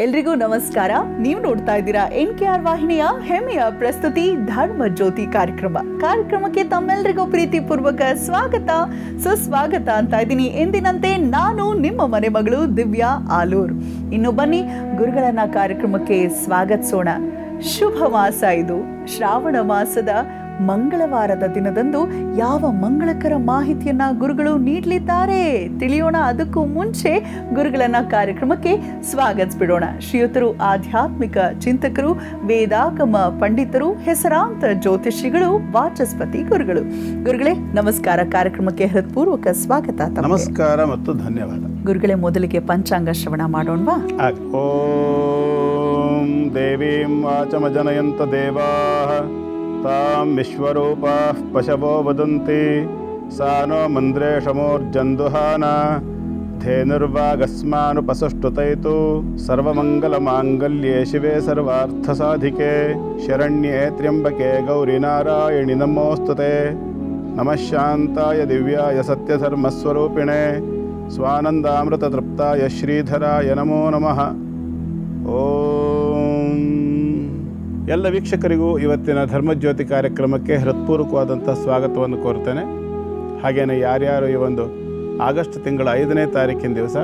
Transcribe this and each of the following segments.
ಎಲ್ರಿಗೂ ನಮಸ್ಕಾರ. ನೀವು ನೋಡ್ತಾ ಇದ್ದೀರಾ NKR ವಾಹಿನಿಯ ಹೆಮ್ಮೆಯ ಪ್ರಸ್ತುತಿ ಧರ್ಮ ಜ್ಯೋತಿ ಕಾರ್ಯಕ್ರಮಕ್ಕೆ ತಮ್ಮೆಲ್ಲರಿಗೂ ಪ್ರೀತಿಪೂರ್ವಕ ಸುಸ್ವಾಗತ ಅಂತ ಇದ್ದೀನಿ. ಎಂದಿನಂತೆ ನಾನು ನಿಮ್ಮ ಮನೆ ಮಗಳು ದಿವ್ಯಾ ಆಲೂರ್. ಇನ್ನು ಬನ್ನಿ ಗುರುಗಳನ್ನ ಕಾರ್ಯಕ್ರಮಕ್ಕೆ ಸ್ವಾಗತಿಸೋಣ. ಶುಭ ಮಾಸ ಇದು. ಶ್ರಾವಣ ಮಾಸದ ಮಂಗಳವಾರದ ದಿನದಂದು ಯಾವ ಮಂಗಳಕರ ಮಾಹಿತಿಯನ್ನ ಗುರುಗಳು ನೀಡಲಿದ್ದಾರೆ ತಿಳಿಯೋಣ. ಅದಕ್ಕೂ ಮುಂಚೆ ಗುರುಗಳನ್ನ ಕಾರ್ಯಕ್ರಮಕ್ಕೆ ಸ್ವಾಗತಿಸ್ಬಿಡೋಣ. ಶ್ರೀಯುತರು ಆಧ್ಯಾತ್ಮಿಕ ಚಿಂತಕರು, ವೇದಾಗಮ ಪಂಡಿತರು, ಹೆಸರಾಂತ ಜ್ಯೋತಿಷಿಗಳು, ವಾಚಸ್ಪತಿ ಗುರುಗಳೇ ನಮಸ್ಕಾರ. ಕಾರ್ಯಕ್ರಮಕ್ಕೆ ಹೃತ್ಪೂರ್ವಕ ಸ್ವಾಗತ. ನಮಸ್ಕಾರ ಮತ್ತು ಧನ್ಯವಾದ. ಗುರುಗಳೇ, ಮೊದಲಿಗೆ ಪಂಚಾಂಗ ಶ್ರವಣ ಮಾಡೋಣವಾ? ಓಂ ದೇವೀಂ ವಾಚಮಜನಯಂತ ದೇವಾಃ ತಾಂ ವಿಶ್ವರೂಪಾಃ ಪಶವೋ ವದಂತಿ ಸಾ नो ಮಂದ್ರೇಶಮೋರ್ಜಂದುಹಾನ ಧೇನುರ್ವಾಗಸ್ಮಾನುಪಸುಷ್ಟುತೈತು ಸರ್ವಮಂಗಲಮಾಂಗಲ್ಯೇ ಶಿವೆ ಸರ್ವಾರ್ಥಸಾಧಿಕೆ ಶರಣ್ಯೇ ತ್ರ್ಯಂಬಕೆ ಗೌರಿ ನಾರಾಯಣಿ ನಮೋಸ್ತುತೆ. ನಮಃ ಶಾಂತಾಯ ದಿವ್ಯಾಯ ಸತ್ಯಧರ್ಮಸ್ವರೂಪಿಣೆ ಸ್ವಾನಂದಾಮೃತತೃಪ್ತಾಯ ಶ್ರೀಧರಾಯ ನಮೋ ನಮಃ. ಓಂ. ಎಲ್ಲ ವೀಕ್ಷಕರಿಗೂ ಇವತ್ತಿನ ಧರ್ಮಜ್ಯೋತಿ ಕಾರ್ಯಕ್ರಮಕ್ಕೆ ಹೃತ್ಪೂರ್ವಕವಾದಂಥ ಸ್ವಾಗತವನ್ನು ಕೋರ್ತೇನೆ. ಹಾಗೆಯೇ ಯಾರ್ಯಾರು ಈ ಒಂದು ಆಗಸ್ಟ್ ತಿಂಗಳ 5ನೇ ತಾರೀಕಿನ ದಿವಸ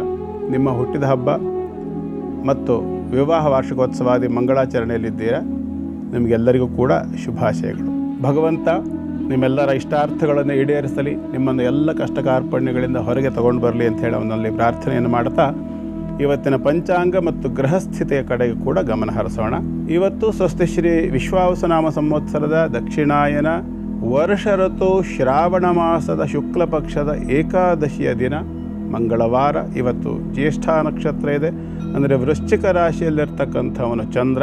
ನಿಮ್ಮ ಹುಟ್ಟಿದ ಹಬ್ಬ ಮತ್ತು ವಿವಾಹ ವಾರ್ಷಿಕೋತ್ಸವಾದಿ ಮಂಗಳಾಚರಣೆಯಲ್ಲಿದ್ದೀರಾ, ನಿಮಗೆಲ್ಲರಿಗೂ ಕೂಡ ಶುಭಾಶಯಗಳು. ಭಗವಂತ ನಿಮ್ಮೆಲ್ಲರ ಇಷ್ಟಾರ್ಥಗಳನ್ನು ಈಡೇರಿಸಲಿ, ನಿಮ್ಮನ್ನು ಎಲ್ಲ ಕಷ್ಟ ಕಾರ್ಪಣ್ಯಗಳಿಂದ ಹೊರಗೆ ತಗೊಂಡು ಬರಲಿ ಅಂತ ಹೇಳಿ ಅವನಲ್ಲಿ ಪ್ರಾರ್ಥನೆಯನ್ನು ಮಾಡ್ತಾ ಇವತ್ತಿನ ಪಂಚಾಂಗ ಮತ್ತು ಗ್ರಹಸ್ಥಿತಿಯ ಕಡೆಗೆ ಕೂಡ ಗಮನ ಹರಿಸೋಣ. ಇವತ್ತು ಸ್ವಸ್ತಿ ಶ್ರೀ ವಿಶ್ವಾವಸುನಾಮ ಸಂವತ್ಸರದ ದಕ್ಷಿಣಾಯನ ವರ್ಷ ಋತು ಶ್ರಾವಣ ಮಾಸದ ಶುಕ್ಲ ಪಕ್ಷದ ಏಕಾದಶಿಯ ದಿನ ಮಂಗಳವಾರ. ಇವತ್ತು ಜ್ಯೇಷ್ಠ ನಕ್ಷತ್ರ ಇದೆ, ಅಂದರೆ ವೃಶ್ಚಿಕ ರಾಶಿಯಲ್ಲಿರ್ತಕ್ಕಂಥವನು ಚಂದ್ರ.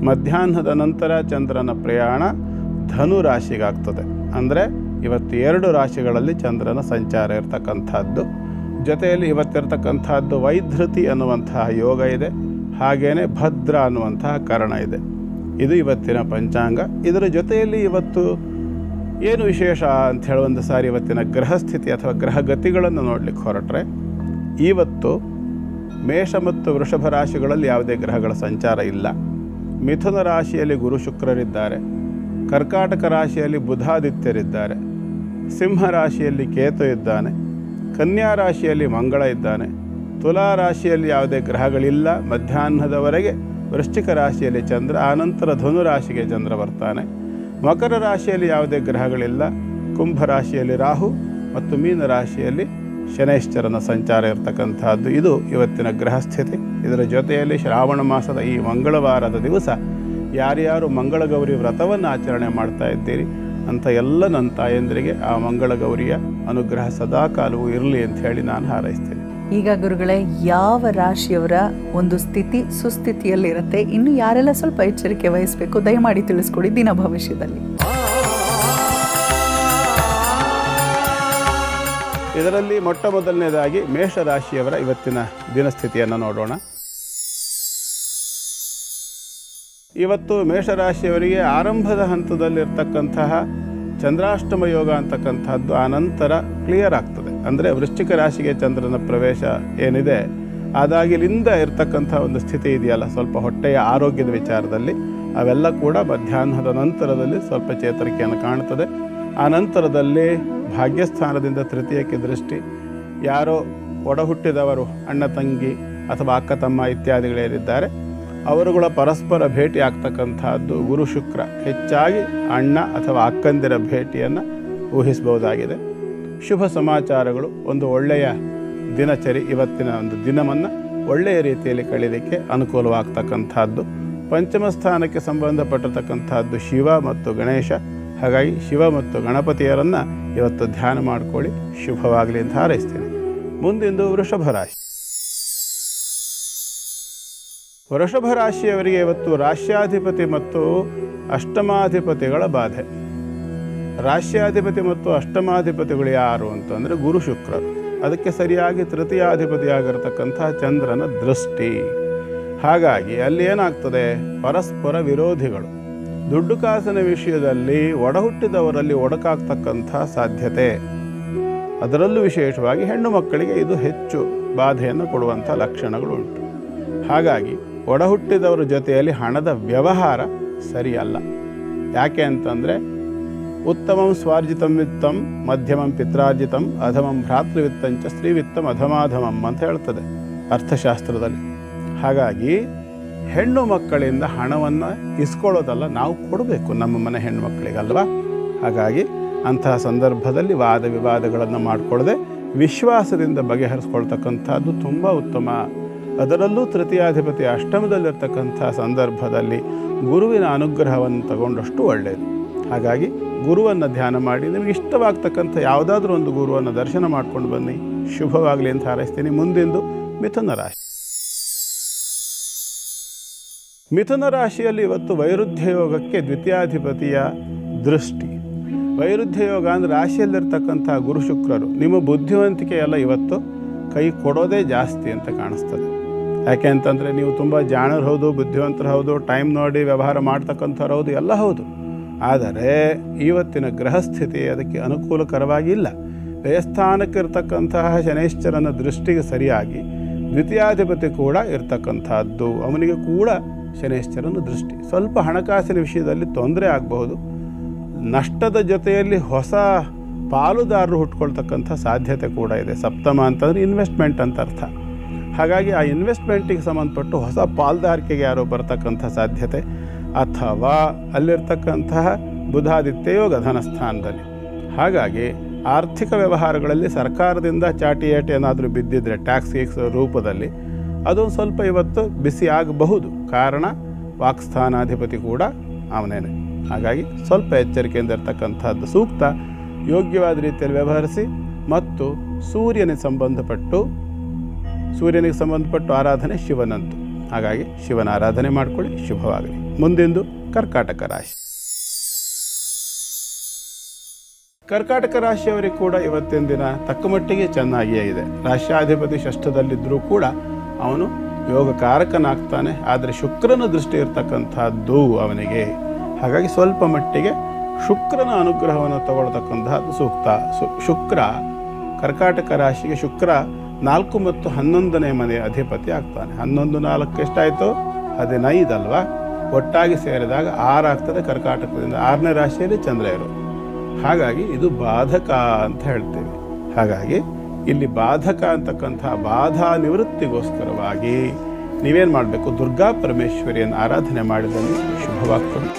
ಮಧ್ಯಾಹ್ನದ ನಂತರ ಚಂದ್ರನ ಪ್ರಯಾಣ ಧನು ರಾಶಿಗಾಗ್ತದೆ. ಅಂದರೆ ಇವತ್ತು 2 ರಾಶಿಗಳಲ್ಲಿ ಚಂದ್ರನ ಸಂಚಾರ ಇರತಕ್ಕಂಥದ್ದು. ಜೊತೆಯಲ್ಲಿ ಇವತ್ತಿರ್ತಕ್ಕಂಥದ್ದು ವೈಧೃತಿ ಅನ್ನುವಂತಹ ಯೋಗ ಇದೆ, ಹಾಗೆಯೇ ಭದ್ರ ಅನ್ನುವಂತಹ ಕರಣ ಇದೆ. ಇದು ಇವತ್ತಿನ ಪಂಚಾಂಗ. ಇದರ ಜೊತೆಯಲ್ಲಿ ಇವತ್ತು ಏನು ವಿಶೇಷ ಅಂತ ಹೇಳಿ ಒಂದು ಸಾರಿ ಇವತ್ತಿನ ಗ್ರಹಸ್ಥಿತಿ ಅಥವಾ ಗ್ರಹಗತಿಗಳನ್ನು ನೋಡಲಿಕ್ಕೆ ಹೊರಟ್ರೆ, ಇವತ್ತು ಮೇಷ ಮತ್ತು ವೃಷಭ ರಾಶಿಗಳಲ್ಲಿ ಯಾವುದೇ ಗ್ರಹಗಳ ಸಂಚಾರ ಇಲ್ಲ. ಮಿಥುನ ರಾಶಿಯಲ್ಲಿ ಗುರು ಶುಕ್ರರಿದ್ದಾರೆ, ಕರ್ಕಾಟಕ ರಾಶಿಯಲ್ಲಿ ಬುಧಾದಿತ್ಯರಿದ್ದಾರೆ, ಸಿಂಹ ರಾಶಿಯಲ್ಲಿ ಕೇತು ಇದ್ದಾನೆ, ಕನ್ಯಾ ರಾಶಿಯಲ್ಲಿ ಮಂಗಳ ಇದ್ದಾನೆ, ತುಲಾ ರಾಶಿಯಲ್ಲಿ ಯಾವುದೇ ಗ್ರಹಗಳಿಲ್ಲ. ಮಧ್ಯಾಹ್ನದವರೆಗೆ ವೃಶ್ಚಿಕ ರಾಶಿಯಲ್ಲಿ ಚಂದ್ರ, ಆನಂತರ ಧನು ರಾಶಿಗೆ ಚಂದ್ರ ಬರ್ತಾನೆ. ಮಕರ ರಾಶಿಯಲ್ಲಿ ಯಾವುದೇ ಗ್ರಹಗಳಿಲ್ಲ. ಕುಂಭ ರಾಶಿಯಲ್ಲಿ ರಾಹು ಮತ್ತು ಮೀನ ರಾಶಿಯಲ್ಲಿ ಶನೈಶ್ಚರನ ಸಂಚಾರ ಇರತಕ್ಕಂಥದ್ದು. ಇದು ಇವತ್ತಿನ ಗ್ರಹಸ್ಥಿತಿ. ಇದರ ಜೊತೆಯಲ್ಲಿ ಶ್ರಾವಣ ಮಾಸದ ಈ ಮಂಗಳವಾರದ ದಿವಸ ಯಾರ್ಯಾರು ಮಂಗಳಗೌರಿ ವ್ರತವನ್ನು ಆಚರಣೆ ಮಾಡ್ತಾ ಇದ್ದೀರಿ ಅಂತ ಎಲ್ಲ ನನ್ನ ತಾಯಂದಿರಿಗೆ ಆ ಮಂಗಳಗೌರಿಯ ಅನುಗ್ರಹ ಸದಾಕಾಲವೂ ಇರಲಿ ಅಂತ ಹೇಳಿ ನಾನು ಹಾರೈಸ್ತೇನೆ. ಈಗ ಗುರುಗಳೇ, ಯಾವ ರಾಶಿಯವರ ಒಂದು ಸ್ಥಿತಿ ಸುಸ್ಥಿತಿಯಲ್ಲಿರುತ್ತೆ, ಇನ್ನು ಯಾರೆಲ್ಲ ಸ್ವಲ್ಪ ಎಚ್ಚರಿಕೆ ವಹಿಸಬೇಕು, ದಯಮಾಡಿ ತಿಳಿಸ್ಕೊಡಿ ದಿನ ಭವಿಷ್ಯದಲ್ಲಿ. ಇದರಲ್ಲಿ ಮೊಟ್ಟ ಮೊದಲನೇದಾಗಿ ಮೇಷರಾಶಿಯವರ ಇವತ್ತಿನ ದಿನಸ್ಥಿತಿಯನ್ನು ನೋಡೋಣ. ಇವತ್ತು ಮೇಷರಾಶಿಯವರಿಗೆ ಆರಂಭದ ಹಂತದಲ್ಲಿರ್ತಕ್ಕಂತಹ ಚಂದ್ರಾಷ್ಟಮ ಯೋಗ ಅಂತಕ್ಕಂಥದ್ದು ಆನಂತರ ಕ್ಲಿಯರ್ ಆಗ್ತದೆ. ಅಂದರೆ ವೃಶ್ಚಿಕ ರಾಶಿಗೆ ಚಂದ್ರನ ಪ್ರವೇಶ ಏನಿದೆ ಅದಾಗಿಲಿಂದ ಇರ್ತಕ್ಕಂಥ ಒಂದು ಸ್ಥಿತಿ ಇದೆಯಲ್ಲ, ಸ್ವಲ್ಪ ಹೊಟ್ಟೆಯ ಆರೋಗ್ಯದ ವಿಚಾರದಲ್ಲಿ ಅವೆಲ್ಲ ಕೂಡ ಮಧ್ಯಾಹ್ನದ ನಂತರದಲ್ಲಿ ಸ್ವಲ್ಪ ಚೇತರಿಕೆಯನ್ನು ಕಾಣ್ತದೆ. ಆ ನಂತರದಲ್ಲಿ ಭಾಗ್ಯಸ್ಥಾನದಿಂದ ತೃತೀಯಕ್ಕೆ ದೃಷ್ಟಿ, ಯಾರೋ ಒಡಹುಟ್ಟಿದವರು ಅಣ್ಣ ತಂಗಿ ಅಥವಾ ಅಕ್ಕ ತಮ್ಮ ಇತ್ಯಾದಿಗಳೇನಿದ್ದಾರೆ ಅವರುಗಳ ಪರಸ್ಪರ ಭೇಟಿ ಆಗ್ತಕ್ಕಂಥದ್ದು ಗುರು ಶುಕ್ರ, ಹೆಚ್ಚಾಗಿ ಅಣ್ಣ ಅಥವಾ ಅಕ್ಕಂದಿರ ಭೇಟಿಯನ್ನು ಊಹಿಸಬಹುದಾಗಿದೆ. ಶುಭ ಸಮಾಚಾರಗಳು, ಒಂದು ಒಳ್ಳೆಯ ದಿನಚರಿ, ಇವತ್ತಿನ ಒಂದು ದಿನವನ್ನು ಒಳ್ಳೆಯ ರೀತಿಯಲ್ಲಿ ಕಳೀಲಿಕ್ಕೆ ಅನುಕೂಲವಾಗ್ತಕ್ಕಂಥದ್ದು. ಪಂಚಮ ಸ್ಥಾನಕ್ಕೆ ಸಂಬಂಧಪಟ್ಟಿರ್ತಕ್ಕಂಥದ್ದು ಶಿವ ಮತ್ತು ಗಣೇಶ, ಹಾಗಾಗಿ ಶಿವ ಮತ್ತು ಗಣಪತಿಯರನ್ನು ಇವತ್ತು ಧ್ಯಾನ ಮಾಡಿಕೊಳ್ಳಿ, ಶುಭವಾಗಲಿ ಅಂತ ಹಾರೈಸ್ತೀನಿ. ಮುಂದಿಂದು ವೃಷಭ ರಾಶಿ. ವೃಷಭ ರಾಶಿಯವರಿಗೆ ಇವತ್ತು ರಾಶ್ಯಾಧಿಪತಿ ಮತ್ತು ಅಷ್ಟಮಾಧಿಪತಿಗಳ ಬಾಧೆ. ರಾಶ್ಯಾಧಿಪತಿ ಮತ್ತು ಅಷ್ಟಮಾಧಿಪತಿಗಳು ಯಾರು ಅಂತಂದರೆ ಗುರು ಶುಕ್ರರು, ಅದಕ್ಕೆ ಸರಿಯಾಗಿ ತೃತೀಯಾಧಿಪತಿಯಾಗಿರ್ತಕ್ಕಂಥ ಚಂದ್ರನ ದೃಷ್ಟಿ. ಹಾಗಾಗಿ ಅಲ್ಲಿ ಏನಾಗ್ತದೆ, ಪರಸ್ಪರ ವಿರೋಧಿಗಳು. ದುಡ್ಡು ಕಾಸಿನ ವಿಷಯದಲ್ಲಿ ಒಡಹುಟ್ಟಿದವರಲ್ಲಿ ಒಡಕಾಗ್ತಕ್ಕಂಥ ಸಾಧ್ಯತೆ, ಅದರಲ್ಲೂ ವಿಶೇಷವಾಗಿ ಹೆಣ್ಣು ಮಕ್ಕಳಿಗೆ ಇದು ಹೆಚ್ಚು ಬಾಧೆಯನ್ನು ಕೊಡುವಂಥ ಲಕ್ಷಣಗಳು ಉಂಟು. ಹಾಗಾಗಿ ಒಡಹುಟ್ಟಿದವರ ಜೊತೆಯಲ್ಲಿ ಹಣದ ವ್ಯವಹಾರ ಸರಿಯಲ್ಲ. ಯಾಕೆ ಅಂತಂದರೆ ಉತ್ತಮಂ ಸ್ವಾರ್ಜಿತಂ ವಿತ್ತಂ ಮಧ್ಯಮಂ ಪಿತ್ರಾರ್ಜಿತಂ ಅಧಮಂ ಭ್ರಾತೃವಿತ್ತಂಚ ಸ್ತ್ರೀವಿತ್ತಂ ಅಧಮಾಧಮಂ ಅಂತ ಹೇಳ್ತದೆ ಅರ್ಥಶಾಸ್ತ್ರದಲ್ಲಿ. ಹಾಗಾಗಿ ಹೆಣ್ಣು ಮಕ್ಕಳಿಂದ ಹಣವನ್ನು ಇಸ್ಕೊಳ್ಳೋದಲ್ಲ, ನಾವು ಕೊಡಬೇಕು ನಮ್ಮ ಮನೆ ಹೆಣ್ಣು ಮಕ್ಕಳಿಗಲ್ವಾ. ಹಾಗಾಗಿ ಅಂತಹ ಸಂದರ್ಭದಲ್ಲಿ ವಾದ ವಿವಾದಗಳನ್ನು ಮಾಡಿಕೊಳ್ಳದೆ ವಿಶ್ವಾಸದಿಂದ ಬಗೆಹರಿಸ್ಕೊಳ್ತಕ್ಕಂಥದ್ದು ತುಂಬ ಉತ್ತಮ. ಅದರಲ್ಲೂ ತೃತೀಯಾಧಿಪತಿ ಅಷ್ಟಮದಲ್ಲಿರ್ತಕ್ಕಂಥ ಸಂದರ್ಭದಲ್ಲಿ ಗುರುವಿನ ಅನುಗ್ರಹವನ್ನು ತಗೊಂಡಷ್ಟು ಒಳ್ಳೆಯದು. ಹಾಗಾಗಿ ಗುರುವನ್ನು ಧ್ಯಾನ ಮಾಡಿ ನಿಮಗೆ ಇಷ್ಟವಾಗ್ತಕ್ಕಂಥ ಯಾವುದಾದ್ರೂ ಒಂದು ಗುರುವನ್ನು ದರ್ಶನ ಮಾಡ್ಕೊಂಡು ಬನ್ನಿ. ಶುಭವಾಗಲಿ ಅಂತ ಹಾರೈಸ್ತೀನಿ. ಮುಂದಿಂದು ಮಿಥುನ ರಾಶಿ. ಮಿಥುನ ರಾಶಿಯಲ್ಲಿ ಇವತ್ತು ವೈರುಧ್ಯ ಯೋಗಕ್ಕೆ ದ್ವಿತೀಯಾಧಿಪತಿಯ ದೃಷ್ಟಿ. ವೈರುಧ್ಯ ಯೋಗ ಅಂದರೆ ರಾಶಿಯಲ್ಲಿರ್ತಕ್ಕಂಥ ಗುರು ಶುಕ್ರರು ನಿಮ್ಮ ಬುದ್ಧಿವಂತಿಕೆ ಎಲ್ಲ ಇವತ್ತು ಕೈ ಕೊಡೋದೇ ಜಾಸ್ತಿ ಅಂತ ಕಾಣಿಸ್ತದೆ. ಯಾಕೆ ಅಂತಂದರೆ ನೀವು ತುಂಬ ಜಾಣರು ಹೌದು, ಬುದ್ಧಿವಂತರು ಹೌದು, ಟೈಮ್ ನೋಡಿ ವ್ಯವಹಾರ ಮಾಡ್ತಕ್ಕಂಥವ್ರು ಹೌದು, ಎಲ್ಲ ಹೌದು. ಆದರೆ ಇವತ್ತಿನ ಗ್ರಹಸ್ಥಿತಿ ಅದಕ್ಕೆ ಅನುಕೂಲಕರವಾಗಿಲ್ಲ. ವ್ಯಯಸ್ಥಾನಕ್ಕಿರ್ತಕ್ಕಂತಹ ಶನೈಶ್ಚರನ ದೃಷ್ಟಿಗೆ ಸರಿಯಾಗಿ ದ್ವಿತೀಯಾಧಿಪತಿ ಕೂಡ ಇರ್ತಕ್ಕಂಥದ್ದು, ಅವನಿಗೆ ಕೂಡ ಶನೈಶ್ಚರನ ದೃಷ್ಟಿ. ಸ್ವಲ್ಪ ಹಣಕಾಸಿನ ವಿಷಯದಲ್ಲಿ ತೊಂದರೆ ಆಗಬಹುದು. ನಷ್ಟದ ಜೊತೆಯಲ್ಲಿ ಹೊಸ ಪಾಲುದಾರರು ಹುಟ್ಕೊಳ್ತಕ್ಕಂಥ ಸಾಧ್ಯತೆ ಕೂಡ ಇದೆ. ಸಪ್ತಮ ಅಂತಂದರೆ ಇನ್ವೆಸ್ಟ್ಮೆಂಟ್ ಅಂತ ಅರ್ಥ. ಹಾಗಾಗಿ ಆ ಇನ್ವೆಸ್ಟ್ಮೆಂಟಿಗೆ ಸಂಬಂಧಪಟ್ಟು ಹೊಸ ಪಾಲ್ದಾರಿಕೆಗೆ ಯಾರೋ ಬರ್ತಕ್ಕಂಥ ಸಾಧ್ಯತೆ, ಅಥವಾ ಅಲ್ಲಿರ್ತಕ್ಕಂತಹ ಬುಧಾದಿತ್ಯ ಯೋಗ ಧನಸ್ಥಾನದಲ್ಲಿ. ಹಾಗಾಗಿ ಆರ್ಥಿಕ ವ್ಯವಹಾರಗಳಲ್ಲಿ ಸರ್ಕಾರದಿಂದ ಚಾಟಿ ಏಟಿ ಏನಾದರೂ ಬಿದ್ದಿದ್ರೆ ಟ್ಯಾಕ್ಸ್ ರೂಪದಲ್ಲಿ ಅದೊಂದು ಸ್ವಲ್ಪ ಇವತ್ತು ಬಿಸಿ ಆಗಬಹುದು. ಕಾರಣ ವಾಕ್ಸ್ಥಾನಾಧಿಪತಿ ಕೂಡ ಅವನೇನೆ. ಹಾಗಾಗಿ ಸ್ವಲ್ಪ ಎಚ್ಚರಿಕೆಯಿಂದ ಇರ್ತಕ್ಕಂಥದ್ದು ಸೂಕ್ತ. ಯೋಗ್ಯವಾದ ರೀತಿಯಲ್ಲಿ ವ್ಯವಹರಿಸಿ ಮತ್ತು ಸೂರ್ಯನಿಗೆ ಸಂಬಂಧಪಟ್ಟು ಆರಾಧನೆ ಶಿವನಂತು. ಹಾಗಾಗಿ ಶಿವನ ಆರಾಧನೆ ಮಾಡಿಕೊಳ್ಳಿ, ಶುಭವಾಗಲಿ. ಮುಂದಿಂದು ಕರ್ಕಾಟಕ ರಾಶಿ. ಕರ್ಕಾಟಕ ರಾಶಿಯವರಿಗೆ ಕೂಡ ಇವತ್ತಿನ ದಿನ ತಕ್ಕ ಮಟ್ಟಿಗೆ ಚೆನ್ನಾಗಿಯೇ ಇದೆ. ರಾಶ್ಯಾಧಿಪತಿ ಷಷ್ಠದಲ್ಲಿದ್ದರೂ ಕೂಡ ಅವನು ಯೋಗಕಾರಕನಾಗ್ತಾನೆ. ಆದರೆ ಶುಕ್ರನ ದೃಷ್ಟಿ ಇರ್ತಕ್ಕಂಥದ್ದು ಅವನಿಗೆ. ಹಾಗಾಗಿ ಸ್ವಲ್ಪ ಮಟ್ಟಿಗೆ ಶುಕ್ರನ ಅನುಗ್ರಹವನ್ನು ತಗೊಳ್ತಕ್ಕಂಥದ್ದು ಸೂಕ್ತ. ಶುಕ್ರ ಕರ್ಕಾಟಕ ರಾಶಿಗೆ ಶುಕ್ರ 4 ಮತ್ತು 11ನೇ ಮನೆಯ ಅಧಿಪತಿ ಆಗ್ತಾನೆ. 11, 4 ಎಷ್ಟಾಯಿತು? 15 ಅಲ್ವಾ? ಒಟ್ಟಾಗಿ ಸೇರಿದಾಗ 6 ಆಗ್ತದೆ. ಕರ್ಕಾಟಕದಿಂದ 6ನೇ ರಾಶಿಯಲ್ಲಿ ಚಂದ್ರ ಇರೋದು. ಹಾಗಾಗಿ ಇದು ಬಾಧಕ ಅಂತ ಹೇಳ್ತೇವೆ. ಹಾಗಾಗಿ ಇಲ್ಲಿ ಬಾಧಕ ಅಂತಕ್ಕಂಥ ಬಾಧಾ ನಿವೃತ್ತಿಗೋಸ್ಕರವಾಗಿ ನೀವೇನು ಮಾಡಬೇಕು? ದುರ್ಗಾ ಪರಮೇಶ್ವರಿಯನ್ನು ಆರಾಧನೆ ಮಾಡಿದಲ್ಲಿ ಶುಭವಾಗ್ತದೆ.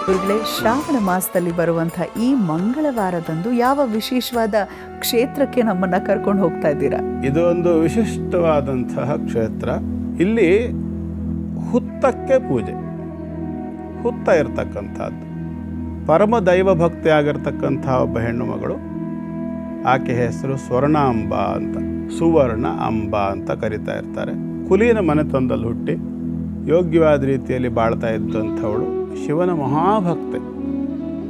ಗುರುಗಳೇ, ಶ್ರಾವಣ ಮಾಸದಲ್ಲಿ ಬರುವಂಥ ಈ ಮಂಗಳವಾರದಂದು ಯಾವ ವಿಶೇಷವಾದ ಕ್ಷೇತ್ರಕ್ಕೆ ನಮ್ಮನ್ನು ಕರ್ಕೊಂಡು ಹೋಗ್ತಾ ಇದ್ದೀರಾ? ಇದು ಒಂದು ವಿಶಿಷ್ಟವಾದಂತಹ ಕ್ಷೇತ್ರ. ಇಲ್ಲಿ ಹುತ್ತಕ್ಕೆ ಪೂಜೆ, ಹುತ್ತ ಇರ್ತಕ್ಕಂಥದ್ದು. ಪರಮ ದೈವ ಭಕ್ತಿ ಆಗಿರ್ತಕ್ಕಂಥ ಒಬ್ಬ ಹೆಣ್ಣು ಮಗಳು, ಆಕೆ ಹೆಸರು ಸ್ವರ್ಣಾಂಬ ಅಂತ, ಸುವರ್ಣ ಅಂಬ ಅಂತ ಕರಿತಾ ಇರ್ತಾರೆ. ಕುಲೀನ ಮನೆತನದಲ್ಲಿ ಹುಟ್ಟಿ ಯೋಗ್ಯವಾದ ರೀತಿಯಲ್ಲಿ ಬಾಳ್ತಾ ಇದ್ದಂಥವಳು. ಶಿವನ ಮಹಾಭಕ್ತೆ.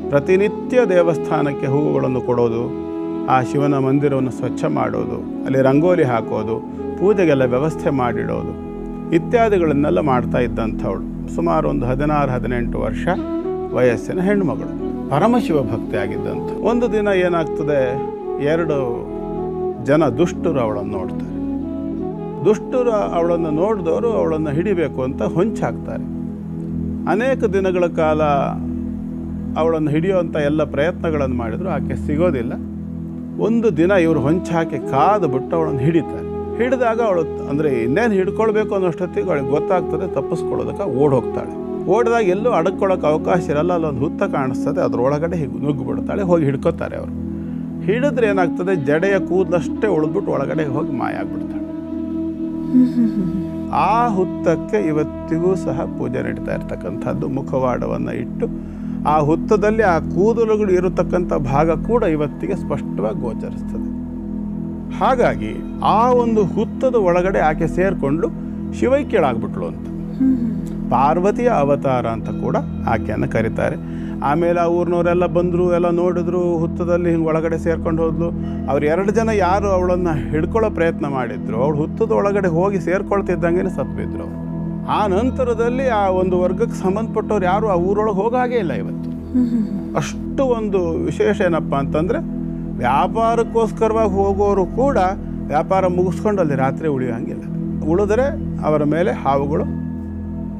ಪ್ರತಿನಿತ್ಯ ದೇವಸ್ಥಾನಕ್ಕೆ ಹೂವುಗಳನ್ನು ಕೊಡೋದು, ಆ ಶಿವನ ಮಂದಿರವನ್ನು ಸ್ವಚ್ಛ ಮಾಡೋದು, ಅಲ್ಲಿ ರಂಗೋಲಿ ಹಾಕೋದು, ಪೂಜೆಗೆಲ್ಲ ವ್ಯವಸ್ಥೆ ಮಾಡಿಡೋದು ಇತ್ಯಾದಿಗಳನ್ನೆಲ್ಲ ಮಾಡ್ತಾ ಇದ್ದಂಥವಳು. ಸುಮಾರು ಒಂದು 16-18 ವರ್ಷ ವಯಸ್ಸಿನ ಹೆಣ್ಣುಮಗಳು, ಪರಮಶಿವ ಭಕ್ತಿ ಆಗಿದ್ದಂಥ. ಒಂದು ದಿನ ಏನಾಗ್ತದೆ, 2 ಜನ ದುಷ್ಟರು ಅವಳನ್ನು ನೋಡ್ತಾರೆ. ದುಷ್ಟರು ಅವಳನ್ನು ನೋಡಿದವರು ಅವಳನ್ನು ಹಿಡಿಬೇಕು ಅಂತ ಹೊಂಚಾಕ್ತಾರೆ. ಅನೇಕ ದಿನಗಳ ಕಾಲ ಅವಳನ್ನು ಹಿಡಿಯುವಂಥ ಎಲ್ಲ ಪ್ರಯತ್ನಗಳನ್ನು ಮಾಡಿದ್ರು, ಆಕೆ ಸಿಗೋದಿಲ್ಲ. ಒಂದು ದಿನ ಇವರು ಹೊಂಚಾಕಿ ಕಾದುಬಿಟ್ಟು ಅವಳನ್ನು ಹಿಡಿತಾರೆ. ಹಿಡಿದಾಗ ಅವಳು ಅಂದರೆ ಇನ್ನೇನು ಹಿಡ್ಕೊಳ್ಬೇಕು ಅನ್ನೋಷ್ಟೊತ್ತಿಗೆ ಅವಳಿಗೆ ಗೊತ್ತಾಗ್ತದೆ, ತಪ್ಪಿಸ್ಕೊಳ್ಳೋದಕ್ಕೆ ಓಡಿ ಹೋಗ್ತಾಳೆ. ಓಡಿದಾಗ ಎಲ್ಲೂ ಅಡಕ್ಕೊಳ್ಳೋಕೆ ಅವಕಾಶ ಇರಲ್ಲ. ಅಲ್ಲೊಂದು ಹುತ್ತ ಕಾಣಿಸ್ತದೆ, ಅದರೊಳಗಡೆ ಹೀಗೆ ನುಗ್ಗಿಬಿಡ್ತಾಳೆ. ಹೋಗಿ ಹಿಡ್ಕೊತಾರೆ ಅವರು. ಹಿಡಿದ್ರೆ ಏನಾಗ್ತದೆ, ಜಡೆಯ ಕೂದಲಷ್ಟೇ ಉಳಿದ್ಬಿಟ್ಟು ಒಳಗಡೆ ಹೋಗಿ ಮಾಯ ಆಗಿಬಿಡ್ತಾಳೆ. ಆ ಹುತ್ತಕ್ಕೆ ಇವತ್ತಿಗೂ ಸಹ ಪೂಜೆ ನಡೀತಾ ಇರ್ತಕ್ಕಂಥದ್ದು. ಮುಖವಾಡವನ್ನು ಇಟ್ಟು ಆ ಹುತ್ತದಲ್ಲಿ ಆ ಕೂದಲುಗಳು ಇರತಕ್ಕಂಥ ಭಾಗ ಕೂಡ ಇವತ್ತಿಗೆ ಸ್ಪಷ್ಟವಾಗಿ ಗೋಚರಿಸ್ತದೆ. ಹಾಗಾಗಿ ಆ ಒಂದು ಹುತ್ತದ ಒಳಗಡೆ ಆಕೆ ಸೇರಿಕೊಂಡು ಶಿವೈಕ್ಯಳಾಗ್ಬಿಟ್ಲು ಅಂತ. ಪಾರ್ವತಿಯ ಅವತಾರ ಅಂತ ಕೂಡ ಆಕೆಯನ್ನು ಕರೀತಾರೆ. ಆಮೇಲೆ ಆ ಊರಿನವರೆಲ್ಲ ಬಂದರು, ಎಲ್ಲ ನೋಡಿದ್ರು, ಹುತ್ತದಲ್ಲಿ ಹಿಂಗೆ ಒಳಗಡೆ ಸೇರ್ಕೊಂಡು ಹೋದ್ಲು. ಅವ್ರು 2 ಜನ ಯಾರು ಅವಳನ್ನು ಹಿಡ್ಕೊಳ್ಳೋ ಪ್ರಯತ್ನ ಮಾಡಿದ್ರು, ಅವಳು ಹುತ್ತದ ಒಳಗಡೆ ಹೋಗಿ ಸೇರ್ಕೊಳ್ತಿದ್ದಂಗೆ ಸತ್ಬಿದ್ರು. ಆ ನಂತರದಲ್ಲಿ ಆ ಒಂದು ವರ್ಗಕ್ಕೆ ಸಂಬಂಧಪಟ್ಟವ್ರು ಯಾರು ಆ ಊರೊಳಗೆ ಹೋಗಾಗೇ ಇಲ್ಲ ಇವತ್ತು. ಅಷ್ಟು ಒಂದು ವಿಶೇಷ ಏನಪ್ಪ ಅಂತಂದರೆ, ವ್ಯಾಪಾರಕ್ಕೋಸ್ಕರವಾಗಿ ಹೋಗೋರು ಕೂಡ ವ್ಯಾಪಾರ ಮುಗಿಸ್ಕೊಂಡು ಅಲ್ಲಿ ರಾತ್ರಿ ಉಳಿಯೋಂಗಿಲ್ಲ. ಉಳಿದರೆ ಅವರ ಮೇಲೆ ಹಾವುಗಳು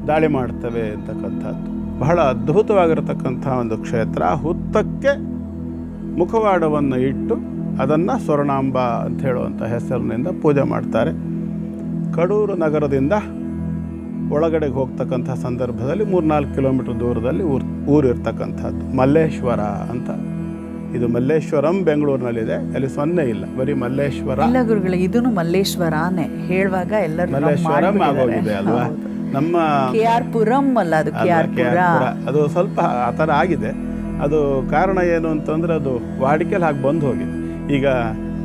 ದಾಳಿ ಮಾಡ್ತವೆ ಅಂತಕ್ಕಂಥದ್ದು. ಬಹಳ ಅದ್ಭುತವಾಗಿರತಕ್ಕಂಥ ಒಂದು ಕ್ಷೇತ್ರ. ಹುತ್ತಕ್ಕೆ ಮುಖವಾಡವನ್ನು ಇಟ್ಟು ಅದನ್ನು ಸ್ವರ್ಣಾಂಬ ಅಂತ ಹೇಳುವಂಥ ಹೆಸರಿನಿಂದ ಪೂಜೆ ಮಾಡ್ತಾರೆ. ಕಡೂರು ನಗರದಿಂದ ಒಳಗಡೆಗೆ ಹೋಗ್ತಕ್ಕಂಥ ಸಂದರ್ಭದಲ್ಲಿ 3-4 ಕಿಲೋಮೀಟರ್ ದೂರದಲ್ಲಿ ಊರಿರ್ತಕ್ಕಂಥದ್ದು ಮಲ್ಲೇಶ್ವರ ಅಂತ. ಇದು ಮಲ್ಲೇಶ್ವರಂ ಬೆಂಗಳೂರಿನಲ್ಲಿದೆ, ಅಲ್ಲಿ 0 ಇಲ್ಲ, ಬರೀ ಮಲ್ಲೇಶ್ವರ. ಇಲ್ಲ ಗುರುಗಳಿಗೆ, ಇದೂ ಮಲ್ಲೇಶ್ವರಾನೇ ಹೇಳುವಾಗ ಎಲ್ಲರೂ ಮಲ್ಲೇಶ್ವರಂ ಆಗೋಗಿದೆ ಅಲ್ವಾ. ನಮ್ಮ KR ಪುರಂ ಅಲ್ಲ, ಅದು KR ಪುರ. ಅದು ಸ್ವಲ್ಪ ಆ ಥರ ಆಗಿದೆ. ಅದು ಕಾರಣ ಏನು ಅಂತಂದರೆ ಅದು ವಾಡಿಕೆಯಲ್ಲಿ ಹಾಗೆ ಬಂದು ಹೋಗಿದೆ. ಈಗ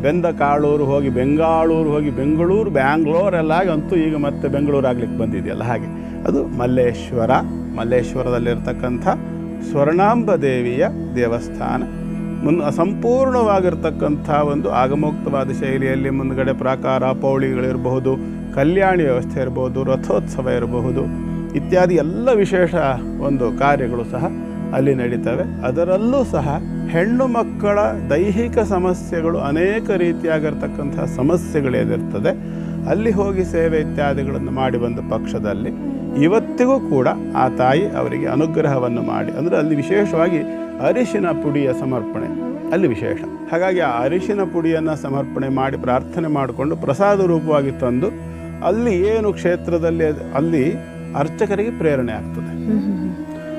ಬೆಂದ ಕಾಳೂರು ಹೋಗಿ ಬೆಂಗಾಳೂರು ಹೋಗಿ ಬೆಂಗಳೂರು ಬ್ಯಾಂಗ್ಳೂರೆಲ್ಲ ಅಂತೂ ಈಗ ಮತ್ತೆ ಬೆಂಗಳೂರು ಆಗ್ಲಿಕ್ಕೆ ಬಂದಿದೆಯಲ್ಲ, ಹಾಗೆ ಅದು ಮಲ್ಲೇಶ್ವರ. ಮಲ್ಲೇಶ್ವರದಲ್ಲಿರ್ತಕ್ಕಂಥ ಸ್ವರ್ಣಾಂಬ ದೇವಿಯ ದೇವಸ್ಥಾನ. ಸಂಪೂರ್ಣವಾಗಿರ್ತಕ್ಕಂಥ ಒಂದು ಆಗಮೋಕ್ತವಾದ ಶೈಲಿಯಲ್ಲಿ ಮುಂದ್ಗಡೆ ಪ್ರಾಕಾರ ಪೌಳಿಗಳಿರಬಹುದು, ಕಲ್ಯಾಣಿ ವ್ಯವಸ್ಥೆ ಇರಬಹುದು, ರಥೋತ್ಸವ ಇರಬಹುದು, ಇತ್ಯಾದಿ ಎಲ್ಲ ವಿಶೇಷ ಒಂದು ಕಾರ್ಯಗಳು ಸಹ ಅಲ್ಲಿ ನಡೀತವೆ. ಅದರಲ್ಲೂ ಸಹ ಹೆಣ್ಣು ಮಕ್ಕಳ ದೈಹಿಕ ಸಮಸ್ಯೆಗಳು ಅನೇಕ ರೀತಿಯಾಗಿರ್ತಕ್ಕಂಥ ಸಮಸ್ಯೆಗಳೇನಿರ್ತದೆ ಅಲ್ಲಿ ಹೋಗಿ ಸೇವೆ ಇತ್ಯಾದಿಗಳನ್ನು ಮಾಡಿ ಬಂದ ಪಕ್ಷದಲ್ಲಿ ಇವತ್ತಿಗೂ ಕೂಡ ಆ ತಾಯಿ ಅವರಿಗೆ ಅನುಗ್ರಹವನ್ನು ಮಾಡಿ, ಅಂದರೆ ಅಲ್ಲಿ ವಿಶೇಷವಾಗಿ ಅರಿಶಿನ ಪುಡಿಯ ಸಮರ್ಪಣೆ ಅಲ್ಲಿ ವಿಶೇಷ. ಹಾಗಾಗಿ ಆ ಅರಿಶಿನ ಪುಡಿಯನ್ನು ಸಮರ್ಪಣೆ ಮಾಡಿ ಪ್ರಾರ್ಥನೆ ಮಾಡಿಕೊಂಡು ಪ್ರಸಾದ ರೂಪವಾಗಿ ತಂದು ಅಲ್ಲಿ ಏನು ಕ್ಷೇತ್ರದಲ್ಲಿ ಅಲ್ಲಿ ಅರ್ಚಕರಿಗೆ ಪ್ರೇರಣೆ ಆಗ್ತದೆ.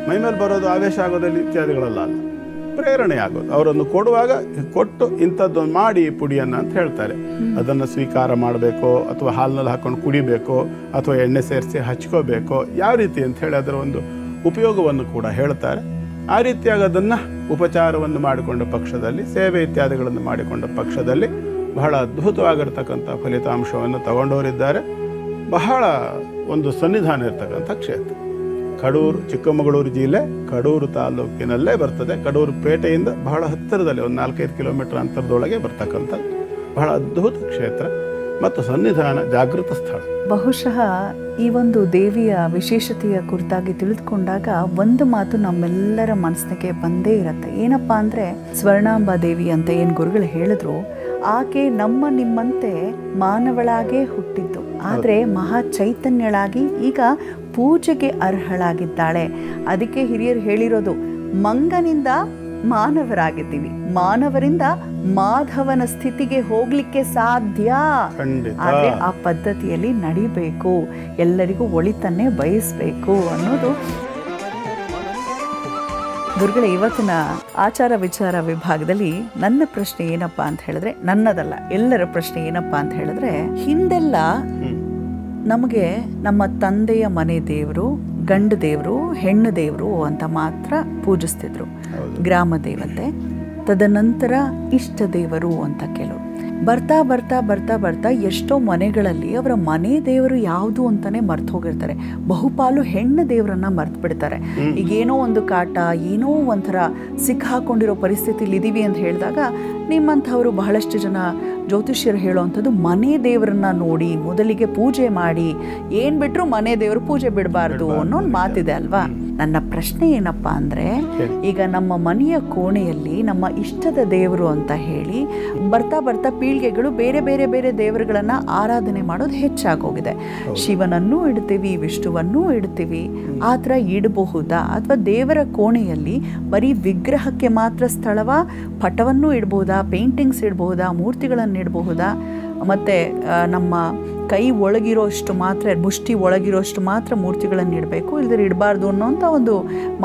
ಮೈಮೇಲೆ ಬರೋದು ಆವೇಶ ಆಗೋದಲ್ಲಿ ಇತ್ಯಾದಿಗಳೆಲ್ಲ ಅಲ್ಲ, ಪ್ರೇರಣೆ ಆಗೋದು. ಅವರನ್ನು ಕೊಡುವಾಗ ಕೊಟ್ಟು ಇಂಥದ್ದೊಂದು ಮಾಡಿ ಈ ಪುಡಿಯನ್ನು ಅಂತ ಹೇಳ್ತಾರೆ. ಅದನ್ನು ಸ್ವೀಕಾರ ಮಾಡಬೇಕೋ ಅಥವಾ ಹಾಲಿನಲ್ಲಿ ಹಾಕೊಂಡು ಕುಡಿಬೇಕೋ ಅಥವಾ ಎಣ್ಣೆ ಸೇರಿಸಿ ಹಚ್ಕೋಬೇಕೋ ಯಾವ ರೀತಿ ಅಂತ ಹೇಳಿ ಅದರ ಒಂದು ಉಪಯೋಗವನ್ನು ಕೂಡ ಹೇಳ್ತಾರೆ. ಆ ರೀತಿಯಾಗಿ ಅದನ್ನು ಉಪಚಾರವನ್ನು ಮಾಡಿಕೊಂಡ ಪಕ್ಷದಲ್ಲಿ, ಸೇವೆ ಇತ್ಯಾದಿಗಳನ್ನು ಮಾಡಿಕೊಂಡ ಪಕ್ಷದಲ್ಲಿ ಬಹಳ ಅದ್ಭುತವಾಗಿರ್ತಕ್ಕಂಥ ಫಲಿತಾಂಶವನ್ನು ತಗೊಂಡವರಿದ್ದಾರೆ. ಬಹಳ ಒಂದು ಸನ್ನಿಧಾನ ಇರ್ತಕ್ಕಂಥ ಕ್ಷೇತ್ರ. ಕಡೂರು ಚಿಕ್ಕಮಗಳೂರು ಜಿಲ್ಲೆ ಕಡೂರು ತಾಲೂಕಿನಲ್ಲೇ ಬರ್ತದೆ. ಕಡೂರು ಪೇಟೆಯಿಂದ ಬಹಳ ಹತ್ತಿರದಲ್ಲಿ ಒಂದು 4-5 ಕಿಲೋಮೀಟರ್ ಅಂತರದೊಳಗೆ ಬರ್ತಕ್ಕಂಥದ್ದು ಬಹಳ ಅದ್ಭುತ ಕ್ಷೇತ್ರ ಮತ್ತು ಸನ್ನಿಧಾನ, ಜಾಗೃತ ಸ್ಥಳ. ಬಹುಶಃ ಈ ಒಂದು ದೇವಿಯ ವಿಶೇಷತೆಯ ಕುರಿತಾಗಿ ತಿಳಿದುಕೊಂಡಾಗ ಒಂದು ಮಾತು ನಮ್ಮೆಲ್ಲರ ಮನಸ್ಸಿಗೆ ಬಂದೇ ಇರುತ್ತೆ. ಏನಪ್ಪಾ ಅಂದರೆ, ಸ್ವರ್ಣಾಂಬ ದೇವಿ ಅಂತ ಏನು ಗುರುಗಳು ಹೇಳಿದ್ರು, ಆಕೆ ನಮ್ಮ ನಿಮ್ಮಂತೆ ಮಾನವಳಾಗೇ ಹುಟ್ಟಿದ್ದು, ಆದರೆ ಮಹಾ ಚೈತನ್ಯಳಾಗಿ ಈಗ ಪೂಜೆಗೆ ಅರ್ಹಳಾಗಿದ್ದಾಳೆ. ಅದಕ್ಕೆ ಹಿರಿಯರು ಹೇಳಿರೋದು, ಮಂಗನಿಂದ ಮಾನವರಾಗಿದ್ದೀವಿ, ಮಾನವರಿಂದ ಮಾಧವನ ಸ್ಥಿತಿಗೆ ಹೋಗ್ಲಿಕ್ಕೆ ಸಾಧ್ಯ, ಆದರೆ ಆ ಪದ್ಧತಿಯಲ್ಲಿ ನಡಿಬೇಕು, ಎಲ್ಲರಿಗೂ ಒಳಿತನ್ನೇ ಬಯಸಬೇಕು ಅನ್ನೋದು ಗುರುಗಳ ಇವತ್ತಿನ ಆಚಾರ ವಿಚಾರ ವಿಭಾಗದಲ್ಲಿ. ನನ್ನ ಪ್ರಶ್ನೆ ಏನಪ್ಪಾ ಅಂತ ಹೇಳಿದ್ರೆ, ನನ್ನದಲ್ಲ, ಎಲ್ಲರ ಪ್ರಶ್ನೆ ಏನಪ್ಪಾ ಅಂತ ಹೇಳಿದ್ರೆ, ಹಿಂದೆಲ್ಲ ನಮಗೆ ನಮ್ಮ ತಂದೆಯ ಮನೆ ದೇವರು, ಗಂಡು ದೇವರು, ಹೆಣ್ಣು ದೇವರು ಅಂತ ಮಾತ್ರ ಪೂಜಿಸ್ತಿದ್ರು, ಗ್ರಾಮ ದೇವತೆ. ತದನಂತರ ಇಷ್ಟ ದೇವರು ಅಂತ ಕೆಲವು. ಬರ್ತಾ ಬರ್ತಾ ಬರ್ತಾ ಬರ್ತಾ ಎಷ್ಟೋ ಮನೆಗಳಲ್ಲಿ ಅವರ ಮನೆ ದೇವರು ಯಾವುದು ಅಂತಾನೆ ಮರ್ತು ಹೋಗಿರ್ತಾರೆ. ಬಹುಪಾಲು ಹೆಣ್ಣು ದೇವರನ್ನ ಮರ್ತು ಬಿಡ್ತಾರೆ. ಈಗೇನೋ ಒಂದು ಕಾಟ, ಏನೋ ಒಂಥರ ಸಿಕ್ಕಾಕೊಂಡಿರೋ ಪರಿಸ್ಥಿತಿಲಿ ಇದೀವಿ ಅಂತ ಹೇಳಿದಾಗ ನಿಮ್ಮಂಥವರು ಬಹಳಷ್ಟು ಜನ ಜ್ಯೋತಿಷ್ಯರು ಹೇಳೋವಂಥದ್ದು, ಮನೆ ದೇವರನ್ನ ನೋಡಿ ಮೊದಲಿಗೆ ಪೂಜೆ ಮಾಡಿ, ಏನು ಬಿಟ್ಟರು ಮನೆ ದೇವರು ಪೂಜೆ ಬಿಡಬಾರ್ದು ಅನ್ನೋ ಒಂದು ಮಾತಿದೆ ಅಲ್ವಾ. ನನ್ನ ಪ್ರಶ್ನೆ ಏನಪ್ಪ ಅಂದರೆ, ಈಗ ನಮ್ಮ ಮನೆಯ ಕೋಣೆಯಲ್ಲಿ ನಮ್ಮ ಇಷ್ಟದ ದೇವರು ಅಂತ ಹೇಳಿ ಬರ್ತಾ ಬರ್ತಾ ಪೀಳಿಗೆಗಳು ಬೇರೆ ಬೇರೆ ಬೇರೆ ದೇವರುಗಳನ್ನು ಆರಾಧನೆ ಮಾಡೋದು ಹೆಚ್ಚಾಗೋಗಿದೆ. ಶಿವನನ್ನೂ ಇಡ್ತೀವಿ, ವಿಷ್ಣುವನ್ನೂ ಇಡ್ತೀವಿ. ಆ ಥರ ಇಡಬಹುದಾ? ಅಥವಾ ದೇವರ ಕೋಣೆಯಲ್ಲಿ ಬರೀ ವಿಗ್ರಹಕ್ಕೆ ಮಾತ್ರ ಸ್ಥಳವ, ಪಟವನ್ನು ಇಡ್ಬೋದಾ, ಪೇಂಟಿಂಗ್ಸ್ ಇಡ್ಬಹುದಾ, ಮೂರ್ತಿಗಳನ್ನು ಇಡಬಹುದಾ, ಮತ್ತು ನಮ್ಮ ಕೈ ಒಳಗಿರೋಷ್ಟು ಮಾತ್ರ, ಮುಷ್ಟಿ ಒಳಗಿರೋಷ್ಟು ಮಾತ್ರ ಮೂರ್ತಿಗಳನ್ನು ಇಡಬೇಕು, ಇಲ್ಲದ್ರೆ ಇಡಬಾರ್ದು ಅನ್ನೋಂಥ ಒಂದು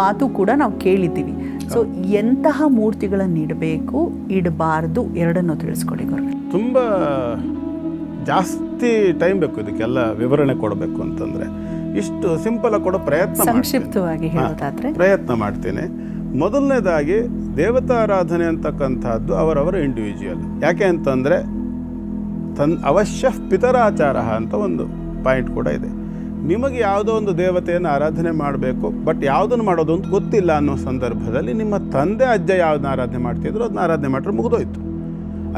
ಮಾತು ಕೂಡ ನಾವು ಕೇಳಿದ್ದೀವಿ. ಸೊ ಎಂತಹ ಮೂರ್ತಿಗಳನ್ನು ಇಡಬೇಕು, ಇಡಬಾರ್ದು, ಎರಡನ್ನೂ ತಿಳಿಸ್ಕೊಡಿ ಗುರು. ತುಂಬ ಜಾಸ್ತಿ ಟೈಮ್ ಬೇಕು ಇದಕ್ಕೆಲ್ಲ ವಿವರಣೆ ಕೊಡಬೇಕು ಅಂತಂದರೆ. ಇಷ್ಟು ಸಿಂಪಲ್ ಆಗಿ ಕೊಡೋ ಸಂಕ್ಷಿಪ್ತವಾಗಿ ಹೇಳೋದಾದ್ರೆ ಪ್ರಯತ್ನ ಮಾಡ್ತೀನಿ. ಮೊದಲನೇದಾಗಿ ದೇವತಾರಾಧನೆ ಅಂತಕ್ಕಂಥದ್ದು ಅವರವರ ಇಂಡಿವಿಜುವಲ್. ಯಾಕೆ ಅಂತಂದರೆ ಅವಶ್ಯ ಪಿತರಾಚಾರ ಅಂತ ಒಂದು ಪಾಯಿಂಟ್ ಕೂಡ ಇದೆ. ನಿಮಗೆ ಯಾವುದೋ ಒಂದು ದೇವತೆಯನ್ನು ಆರಾಧನೆ ಮಾಡಬೇಕು, ಬಟ್ ಯಾವುದನ್ನು ಮಾಡೋದು ಅಂತ ಗೊತ್ತಿಲ್ಲ ಅನ್ನೋ ಸಂದರ್ಭದಲ್ಲಿ ನಿಮ್ಮ ತಂದೆ ಅಜ್ಜ ಯಾವುದನ್ನ ಆರಾಧನೆ ಮಾಡ್ತಿದ್ರು ಅದನ್ನ ಆರಾಧನೆ ಮಾಡಿದ್ರೆ ಮುಗಿದೋಯ್ತು.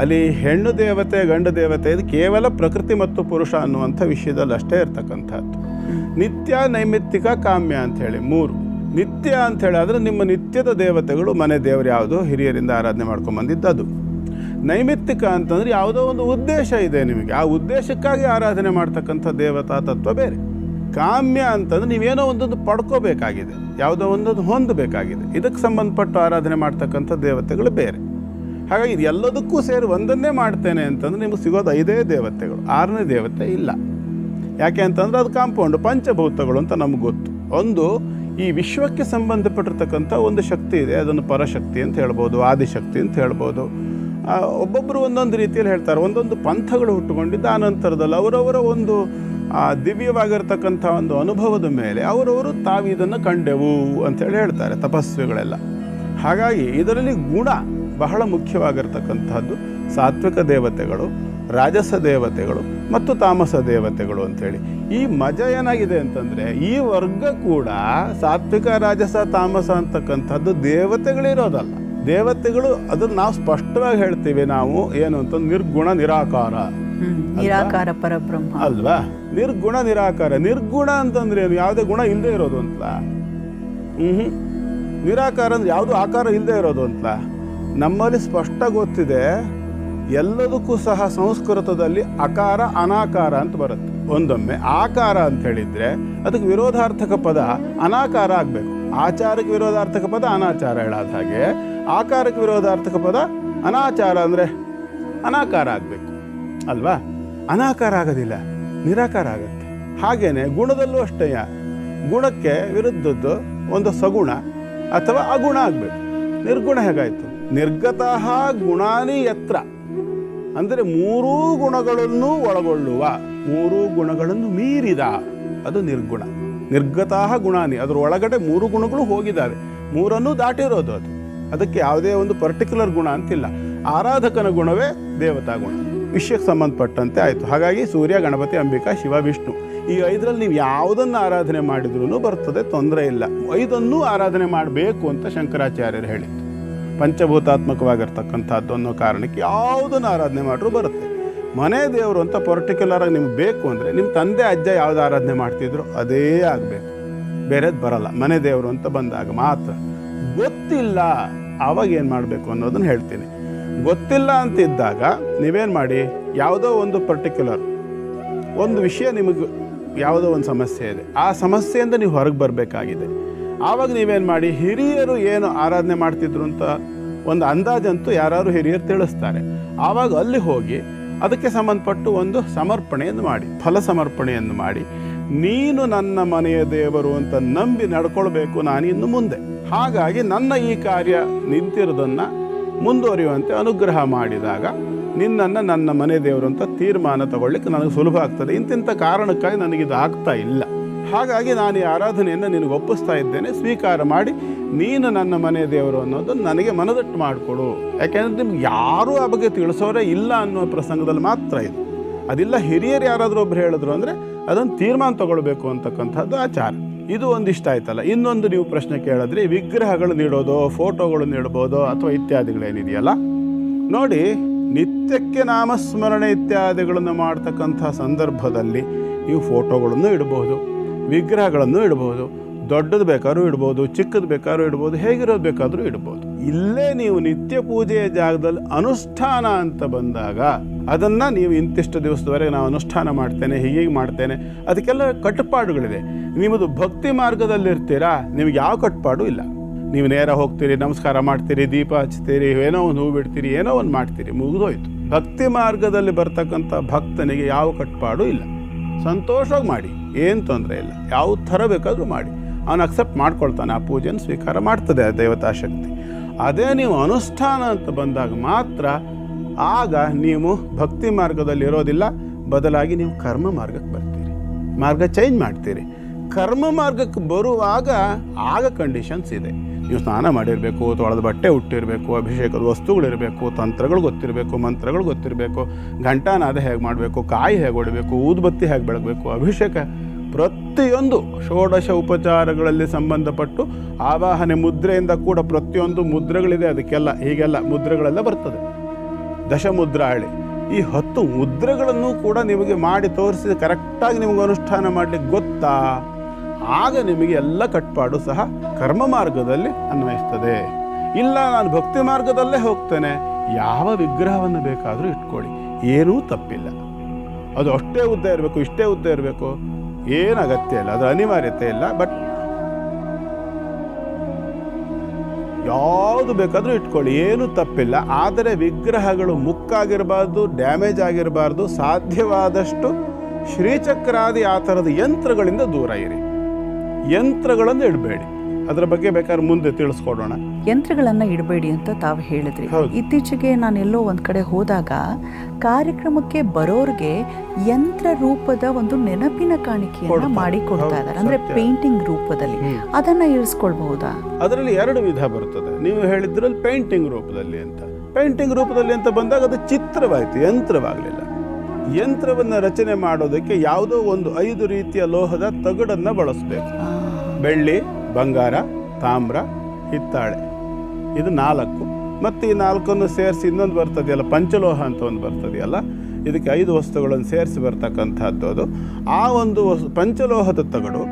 ಅಲ್ಲಿ ಹೆಣ್ಣು ದೇವತೆ ಗಂಡು ದೇವತೆ ಇದು ಕೇವಲ ಪ್ರಕೃತಿ ಮತ್ತು ಪುರುಷ ಅನ್ನುವಂಥ ವಿಷಯದಲ್ಲಿ ಅಷ್ಟೇ ಇರ್ತಕ್ಕಂಥದ್ದು. ನಿತ್ಯ, ನೈಮಿತ್ತಿಕ, ಕಾಮ್ಯ ಅಂಥೇಳಿ 3. ನಿತ್ಯ ಅಂಥೇಳಿ ಆದರೆ ನಿಮ್ಮ ನಿತ್ಯದ ದೇವತೆಗಳು, ಮನೆ ದೇವರು ಯಾವುದು ಹಿರಿಯರಿಂದ ಆರಾಧನೆ ಮಾಡ್ಕೊಂಬಂದಿದ್ದದು. ನೈಮಿತ್ತಿಕ ಅಂತಂದರೆ ಯಾವುದೋ ಒಂದು ಉದ್ದೇಶ ಇದೆ ನಿಮಗೆ, ಆ ಉದ್ದೇಶಕ್ಕಾಗಿ ಆರಾಧನೆ ಮಾಡ್ತಕ್ಕಂಥ ದೇವತಾ ತತ್ವ ಬೇರೆ. ಕಾಮ್ಯ ಅಂತಂದ್ರೆ ನೀವೇನೋ ಒಂದೊಂದು ಪಡ್ಕೋಬೇಕಾಗಿದೆ, ಯಾವುದೋ ಒಂದೊಂದು ಹೊಂದಬೇಕಾಗಿದೆ, ಇದಕ್ಕೆ ಸಂಬಂಧಪಟ್ಟು ಆರಾಧನೆ ಮಾಡ್ತಕ್ಕಂಥ ದೇವತೆಗಳು ಬೇರೆ. ಹಾಗಾಗಿ ಇದು ಎಲ್ಲದಕ್ಕೂ ಸೇರಿ ಒಂದನ್ನೇ ಮಾಡ್ತೇನೆ ಅಂತಂದ್ರೆ ನಿಮಗೆ ಸಿಗೋದು 5 ದೇವತೆಗಳು, 6ನೇ ದೇವತೆ ಇಲ್ಲ. ಯಾಕೆ ಅಂತಂದ್ರೆ ಅದು ಕಾಂಪೌಂಡು, ಪಂಚಭೂತಗಳು ಅಂತ ನಮ್ಗೆ ಗೊತ್ತು. ಒಂದು ಈ ವಿಶ್ವಕ್ಕೆ ಸಂಬಂಧಪಟ್ಟಿರ್ತಕ್ಕಂಥ ಒಂದು ಶಕ್ತಿ ಇದೆ, ಅದನ್ನು ಪರಶಕ್ತಿ ಅಂತ ಹೇಳ್ಬೋದು, ಆದಿಶಕ್ತಿ ಅಂತ ಹೇಳ್ಬೋದು. ಒಬ್ಬೊಬ್ಬರು ಒಂದೊಂದು ರೀತಿಯಲ್ಲಿ ಹೇಳ್ತಾರೆ. ಒಂದೊಂದು ಪಂಥಗಳು ಹುಟ್ಟುಕೊಂಡಿದ್ದು ಆ ನಂತರದಲ್ಲಿ ಅವರವರ ಒಂದು ದಿವ್ಯವಾಗಿರ್ತಕ್ಕಂಥ ಒಂದು ಅನುಭವದ ಮೇಲೆ ಅವರವರು ತಾವು ಇದನ್ನು ಕಂಡೆವು ಅಂತೇಳಿ ಹೇಳ್ತಾರೆ ತಪಸ್ವಿಗಳೆಲ್ಲ. ಹಾಗಾಗಿ ಇದರಲ್ಲಿ ಗುಣ ಬಹಳ ಮುಖ್ಯವಾಗಿರ್ತಕ್ಕಂಥದ್ದು. ಸಾತ್ವಿಕ ದೇವತೆಗಳು, ರಾಜಸ ದೇವತೆಗಳು ಮತ್ತು ತಾಮಸ ದೇವತೆಗಳು ಅಂಥೇಳಿ. ಈ ಮಜಾ ಏನಾಗಿದೆ ಅಂತಂದರೆ ಈ ವರ್ಗ ಕೂಡ ಸಾತ್ವಿಕ, ರಾಜಸ, ತಾಮಸ ಅಂತಕ್ಕಂಥದ್ದು ದೇವತೆಗಳಿರೋದಲ್ಲ. ದೇವತೆಗಳು ಅದನ್ನು ನಾವು ಸ್ಪಷ್ಟವಾಗಿ ಹೇಳ್ತೀವಿ ನಾವು ಏನು ಅಂತಂದ್ರೆ ನಿರ್ಗುಣ ನಿರಾಕಾರ, ನಿರಾಕಾರ ಪರಬ್ರಹ್ಮ ಅಲ್ವಾ. ನಿರ್ಗುಣ ನಿರಾಕಾರ. ನಿರ್ಗುಣ ಅಂತಂದ್ರೆ ಏನು? ಯಾವುದೇ ಗುಣ ಇಲ್ಲದೆ ಇರೋದು ಅಂತಲ. ನಿರಾಕಾರ ಅಂದ್ರೆ ಯಾವುದು ಆಕಾರ ಇಲ್ಲದೆ ಇರೋದು ಅಂತಲ. ನಮ್ಮಲ್ಲಿ ಸ್ಪಷ್ಟ ಗೊತ್ತಿದೆ, ಎಲ್ಲದಕ್ಕೂ ಸಹ ಸಂಸ್ಕೃತದಲ್ಲಿ ಅಕಾರ ಅನಾಕಾರ ಅಂತ ಬರುತ್ತೆ. ಒಂದೊಮ್ಮೆ ಆಕಾರ ಅಂತ ಹೇಳಿದ್ರೆ ಅದಕ್ಕೆ ವಿರೋಧಾರ್ಥಕ ಪದ ಅನಾಕಾರ ಆಗಬೇಕು. ಆಚಾರಕ್ಕೆ ವಿರೋಧಾರ್ಥಕ ಪದ ಅನಾಚಾರ ಹೇಳಾದ ಹಾಗೆ ಆಕಾರಕ್ಕೆ ವಿರೋಧಾರ್ಥಕ ಪದ ಅನಾಚಾರ ಅಂದರೆ ಅನಾಕಾರ ಆಗಬೇಕು ಅಲ್ವಾ. ಅನಾಕಾರ ಆಗೋದಿಲ್ಲ, ನಿರಾಕಾರ ಆಗುತ್ತೆ. ಹಾಗೇನೆ ಗುಣದಲ್ಲೂ ಅಷ್ಟೇ, ಗುಣಕ್ಕೆ ವಿರುದ್ಧದ್ದು ಒಂದು ಸಗುಣ ಅಥವಾ ಅಗುಣ ಆಗಬೇಕು. ನಿರ್ಗುಣ ಹೇಗಾಯಿತು? ನಿರ್ಗತಃ ಗುಣಾನಿ ಯತ್ರ ಅಂದರೆ 3 ಗುಣಗಳನ್ನು ಒಳಗೊಳ್ಳುವ, 3 ಗುಣಗಳನ್ನು ಮೀರಿದ, ಅದು ನಿರ್ಗುಣ. ನಿರ್ಗತಃ ಗುಣಾನಿ, ಅದರ ಒಳಗಡೆ 3 ಗುಣಗಳು ಹೋಗಿದ್ದಾವೆ, 3 ದಾಟಿರೋದು ಅದು. ಅದಕ್ಕೆ ಯಾವುದೇ ಒಂದು ಪರ್ಟಿಕ್ಯುಲರ್ ಗುಣ ಅಂತಿಲ್ಲ. ಆರಾಧಕನ ಗುಣವೇ ದೇವತಾ ಗುಣ, ವಿಷಯಕ್ಕೆ ಸಂಬಂಧಪಟ್ಟಂತೆ ಆಯಿತು. ಹಾಗಾಗಿ ಸೂರ್ಯ, ಗಣಪತಿ, ಅಂಬಿಕಾ, ಶಿವ, ವಿಷ್ಣು ಈ 5ರಲ್ಲಿ ನೀವು ಯಾವುದನ್ನು ಆರಾಧನೆ ಮಾಡಿದ್ರೂ ಬರ್ತದೆ, ತೊಂದರೆ ಇಲ್ಲ. 5 ಆರಾಧನೆ ಮಾಡಬೇಕು ಅಂತ ಶಂಕರಾಚಾರ್ಯರು ಹೇಳಿದ್ದು. ಪಂಚಭೂತಾತ್ಮಕವಾಗಿರ್ತಕ್ಕಂಥದ್ದು ಅನ್ನೋ ಕಾರಣಕ್ಕೆ ಯಾವುದನ್ನು ಆರಾಧನೆ ಮಾಡಿದ್ರೂ ಬರುತ್ತೆ. ಮನೆ ದೇವರು ಅಂತ ಪರ್ಟಿಕ್ಯುಲರಾಗಿ ನಿಮ್ಗೆ ಬೇಕು ಅಂದರೆ ನಿಮ್ಮ ತಂದೆ ಅಜ್ಜ ಯಾವ್ದು ಆರಾಧನೆ ಮಾಡ್ತಿದ್ರು ಅದೇ ಆಗಬೇಕು, ಬೇರೆದು ಬರಲ್ಲ. ಮನೆ ದೇವರು ಅಂತ ಬಂದಾಗ ಮಾತ್ರ. ಗೊತ್ತಿಲ್ಲ ಆವಾಗ ಏನು ಮಾಡಬೇಕು ಅನ್ನೋದನ್ನು ಹೇಳ್ತೀನಿ. ಗೊತ್ತಿಲ್ಲ ಅಂತಿದ್ದಾಗ ನೀವೇನು ಮಾಡಿ, ಯಾವುದೋ ಒಂದು ಪರ್ಟಿಕ್ಯುಲರ್ ಒಂದು ವಿಷಯ ನಿಮಗೆ ಯಾವುದೋ ಒಂದು ಸಮಸ್ಯೆ ಇದೆ, ಆ ಸಮಸ್ಯೆಯಿಂದ ನೀವು ಹೊರಗೆ ಬರಬೇಕಾಗಿದೆ. ಆವಾಗ ನೀವೇನು ಮಾಡಿ, ಹಿರಿಯರು ಏನು ಆರಾಧನೆ ಮಾಡ್ತಿದ್ರು ಅಂತ ಒಂದು ಅಂದಾಜಂತೂ ಯಾರು ಹಿರಿಯರು ತಿಳಿಸ್ತಾರೆ. ಆವಾಗ ಅಲ್ಲಿ ಹೋಗಿ ಅದಕ್ಕೆ ಸಂಬಂಧಪಟ್ಟು ಒಂದು ಸಮರ್ಪಣೆಯನ್ನು ಮಾಡಿ, ಫಲ ಸಮರ್ಪಣೆಯನ್ನು ಮಾಡಿ, ನೀನು ನನ್ನ ಮನೆಯ ದೇವರು ಅಂತ ನಂಬಿ ನಡ್ಕೊಳ್ಬೇಕು ನಾನಿನ್ನು ಮುಂದೆ. ಹಾಗಾಗಿ ನನ್ನ ಈ ಕಾರ್ಯ ನಿಂತಿರೋದನ್ನು ಮುಂದುವರಿಯುವಂತೆ ಅನುಗ್ರಹ ಮಾಡಿದಾಗ ನಿನ್ನನ್ನು ನನ್ನ ಮನೆ ದೇವರು ಅಂತ ತೀರ್ಮಾನ ತಗೊಳ್ಳಿಕ್ಕೆ ನನಗೆ ಸುಲಭ ಆಗ್ತದೆ. ಇಂತಿಂಥ ಕಾರಣಕ್ಕಾಗಿ ನನಗಿದು ಆಗ್ತಾ ಇಲ್ಲ, ಹಾಗಾಗಿ ನಾನು ಈ ಆರಾಧನೆಯನ್ನು ನಿನಗೆ ಒಪ್ಪಿಸ್ತಾ ಇದ್ದೇನೆ, ಸ್ವೀಕಾರ ಮಾಡಿ ನೀನು ನನ್ನ ಮನೆ ದೇವರು ಅನ್ನೋದನ್ನು ನನಗೆ ಮನದಟ್ಟು ಮಾಡಿಕೊಡು. ಯಾಕೆಂದರೆ ನಿಮ್ಗೆ ಯಾರೂ ಆ ಬಗ್ಗೆ ತಿಳಿಸೋರೇ ಇಲ್ಲ ಅನ್ನೋ ಪ್ರಸಂಗದಲ್ಲಿ ಮಾತ್ರ ಇದು. ಅದಿಲ್ಲ ಹಿರಿಯರು ಯಾರಾದರೂ ಒಬ್ರು ಹೇಳಿದ್ರು ಅಂದರೆ ಅದನ್ನು ತೀರ್ಮಾನ ತಗೊಳ್ಬೇಕು ಅಂತಕ್ಕಂಥದ್ದು ಆಚಾರ. ಇದು ಒಂದಿಷ್ಟ ಆಯ್ತಲ್ಲ. ಇನ್ನೊಂದು ನೀವು ಪ್ರಶ್ನೆ ಕೇಳಿದ್ರಿ, ವಿಗ್ರಹಗಳು ನೀಡೋದು, ಫೋಟೋಗಳು ನೀಡ್ಬೋದು ಅಥವಾ ಇತ್ಯಾದಿಗಳೇನಿದೆಯಲ್ಲ ನೋಡಿ, ನಿತ್ಯಕ್ಕೆ ನಾಮಸ್ಮರಣೆ ಇತ್ಯಾದಿಗಳನ್ನು ಮಾಡ್ತಕ್ಕಂಥ ಸಂದರ್ಭದಲ್ಲಿ ನೀವು ಫೋಟೋಗಳನ್ನು ಇಡ್ಬೋದು, ವಿಗ್ರಹಗಳನ್ನು ಇಡ್ಬೋದು. ದೊಡ್ಡದು ಬೇಕಾದ್ರೂ ಇಡ್ಬೋದು, ಚಿಕ್ಕದು ಬೇಕಾದ್ರೂ ಇಡ್ಬೋದು, ಹೇಗಿರೋದು ಬೇಕಾದರೂ ಇಡ್ಬೋದು. ಇಲ್ಲೇ ನೀವು ನಿತ್ಯ ಪೂಜೆಯ ಜಾಗದಲ್ಲಿ ಅನುಷ್ಠಾನ ಅಂತ ಬಂದಾಗ ಅದನ್ನು ನೀವು ಇಂತಿಷ್ಟು ದಿವಸದವರೆಗೆ ನಾವು ಅನುಷ್ಠಾನ ಮಾಡ್ತೇನೆ, ಹೀಗೆ ಮಾಡ್ತೇನೆ, ಅದಕ್ಕೆಲ್ಲ ಕಟ್ಟುಪಾಡುಗಳಿದೆ. ನಿಮ್ಮದು ಭಕ್ತಿ ಮಾರ್ಗದಲ್ಲಿರ್ತೀರಾ, ನಿಮಗೆ ಯಾವ ಕಟ್ಟುಪಾಡು ಇಲ್ಲ. ನೀವು ನೇರ ಹೋಗ್ತೀರಿ, ನಮಸ್ಕಾರ ಮಾಡ್ತೀರಿ, ದೀಪ ಹಚ್ತೀರಿ, ಏನೋ ಒಂದು ಹೂ ಬಿಡ್ತೀರಿ, ಏನೋ ಒಂದು ಮಾಡ್ತೀರಿ, ಮುಗಿದೋಯ್ತು. ಭಕ್ತಿ ಮಾರ್ಗದಲ್ಲಿ ಬರ್ತಕ್ಕಂಥ ಭಕ್ತನಿಗೆ ಯಾವ ಕಟ್ಟುಪಾಡು ಇಲ್ಲ. ಸಂತೋಷವಾಗಿ ಮಾಡಿ, ಏನು ತೊಂದರೆ ಇಲ್ಲ, ಯಾವ ಥರ ಬೇಕಾದರೂ ಮಾಡಿ, ಅವನು ಅಕ್ಸೆಪ್ಟ್ ಮಾಡ್ಕೊಳ್ತಾನೆ, ಆ ಪೂಜೆಯನ್ನು ಸ್ವೀಕಾರ ಮಾಡ್ತದೆ ಆ ದೇವತಾ ಶಕ್ತಿ. ಅದೇ ನೀವು ಅನುಷ್ಠಾನ ಅಂತ ಬಂದಾಗ ಮಾತ್ರ ಆಗ ನೀವು ಭಕ್ತಿ ಮಾರ್ಗದಲ್ಲಿ ಇರೋದಿಲ್ಲ, ಬದಲಾಗಿ ನೀವು ಕರ್ಮ ಮಾರ್ಗಕ್ಕೆ ಬರ್ತೀರಿ, ಮಾರ್ಗ ಚೇಂಜ್ ಮಾಡ್ತೀರಿ. ಕರ್ಮ ಮಾರ್ಗಕ್ಕೆ ಬರುವಾಗ ಆಗ ಕಂಡೀಷನ್ಸ್ ಇದೆ. ನೀವು ಸ್ನಾನ ಮಾಡಿರಬೇಕು, ತೊಳೆದ ಬಟ್ಟೆ ಹುಟ್ಟಿರಬೇಕು, ಅಭಿಷೇಕದ ವಸ್ತುಗಳಿರಬೇಕು, ತಂತ್ರಗಳು ಗೊತ್ತಿರಬೇಕು, ಮಂತ್ರಗಳು ಗೊತ್ತಿರಬೇಕು, ಘಂಟಾನಾದ ಹೇಗೆ ಮಾಡಬೇಕು, ಕಾಯಿ ಹೇಗೆ ಹೊಡಬೇಕು, ಊದುಬತ್ತಿ ಹೇಗೆ ಬೆಳಗಬೇಕು, ಅಭಿಷೇಕ ಪ್ರತಿಯೊಂದು ಷೋಡಶ ಉಪಚಾರಗಳಲ್ಲಿ ಸಂಬಂಧಪಟ್ಟು ಆವಾಹನೆ ಮುದ್ರೆಯಿಂದ ಕೂಡ ಪ್ರತಿಯೊಂದು ಮುದ್ರೆಗಳಿದೆ. ಅದಕ್ಕೆಲ್ಲ ಹೀಗೆಲ್ಲ ಮುದ್ರೆಗಳೆಲ್ಲ ಬರ್ತದೆ. ದಶಮುದ್ರಾಳಿ ಈ 10 ಮುದ್ರೆಗಳನ್ನು ಕೂಡ ನಿಮಗೆ ಮಾಡಿ ತೋರಿಸಿ ಕರೆಕ್ಟಾಗಿ ನಿಮಗೆ ಅನುಷ್ಠಾನ ಮಾಡಲಿಕ್ಕೆ ಗೊತ್ತಾ, ಆಗ ನಿಮಗೆ ಎಲ್ಲ ಕಟ್ಪಾಡು ಸಹ ಕರ್ಮ ಮಾರ್ಗದಲ್ಲಿ ಅನ್ವಯಿಸ್ತದೆ. ಇಲ್ಲ ನಾನು ಭಕ್ತಿ ಮಾರ್ಗದಲ್ಲೇ ಹೋಗ್ತೇನೆ, ಯಾವ ವಿಗ್ರಹವನ್ನು ಬೇಕಾದರೂ ಇಟ್ಕೊಳ್ಳಿ, ಏನೂ ತಪ್ಪಿಲ್ಲ. ಅದು ಅಷ್ಟೇ ಉದ್ದ ಇರಬೇಕು, ಇಷ್ಟೇ ಉದ್ದ ಇರಬೇಕು, ಏನು ಅಗತ್ಯ ಇಲ್ಲ, ಅದು ಅನಿವಾರ್ಯತೆ ಇಲ್ಲ. ಬಟ್ ಯಾವುದು ಬೇಕಾದರೂ ಇಟ್ಕೊಳ್ಳಿ, ಏನು ತಪ್ಪಿಲ್ಲ. ಆದರೆ ವಿಗ್ರಹಗಳು ಮುಕ್ಕಾಗಿರಬಾರ್ದು, ಡ್ಯಾಮೇಜ್ ಆಗಿರಬಾರ್ದು. ಸಾಧ್ಯವಾದಷ್ಟು ಶ್ರೀಚಕ್ರಾದಿ ಆ ಥರದ ಯಂತ್ರಗಳಿಂದ ದೂರ ಇರಿ. ಯಂತ್ರಗಳನ್ನು ಇಡಬೇಡಿ. ಅದರ ಬಗ್ಗೆ ಬೇಕಾದ್ರೆ ಮುಂದೆ ತಿಳಿಸ್ಕೊಡೋಣ. ಯಂತ್ರಗಳನ್ನು ಇಡಬೇಡಿ ಅಂತ ತಾವು ಹೇಳಿದ್ರಿ. ಇತ್ತೀಚೆಗೆ ನಾನೆಲ್ಲೋ ಒಂದು ಕಡೆ ಹೋದಾಗ ಕಾರ್ಯಕ್ರಮಕ್ಕೆ ಬರೋರಿಗೆ ಯಂತ್ರ ರೂಪದ ಒಂದು ನೆನಪಿನ ಕಾಣಿಕೆಯನ್ನು ಮಾಡಿ ಕೊಡ್ತಾ ಇದ್ದಾರೆ, ಅಂದ್ರೆ ಪೇಂಟಿಂಗ್ ರೂಪದಲ್ಲಿ. ಅದನ್ನ ಇರಿಸ್ಕೊಳ್ಬಹುದಾ? ಅದರಲ್ಲಿ 2 ವಿಧ ಬರ್ತದೆ. ನೀವು ಹೇಳಿದ್ರಲ್ಲಿ ಪೇಂಟಿಂಗ್ ರೂಪದಲ್ಲಿ ಅಂತ. ಪೇಂಟಿಂಗ್ ರೂಪದಲ್ಲಿ ಅಂತ ಬಂದಾಗ ಅದು ಚಿತ್ರವಾಯಿತು, ಯಂತ್ರವಾಗಲಿಲ್ಲ. ಯಂತ್ರವನ್ನು ರಚನೆ ಮಾಡೋದಕ್ಕೆ ಯಾವುದೋ ಒಂದು 5 ರೀತಿಯ ಲೋಹದ ತಗಡನ್ನು ಬಳಸಬೇಕು. ಬೆಳ್ಳಿ, ಬಂಗಾರ, ತಾಮ್ರ, ಹಿತ್ತಾಳೆ, ಇದು 4. ಮತ್ತು ಈ 4 ಸೇರಿಸಿ ಇನ್ನೊಂದು ಬರ್ತದೆಯಲ್ಲ, ಪಂಚಲೋಹ ಅಂತ ಒಂದು ಬರ್ತದೆಯಲ್ಲ, ಇದಕ್ಕೆ 5 ವಸ್ತುಗಳನ್ನು ಸೇರಿಸಿ ಬರ್ತಕ್ಕಂಥದ್ದು. ಅದು ಆ ಒಂದು ಪಂಚಲೋಹದ ತಗಡು,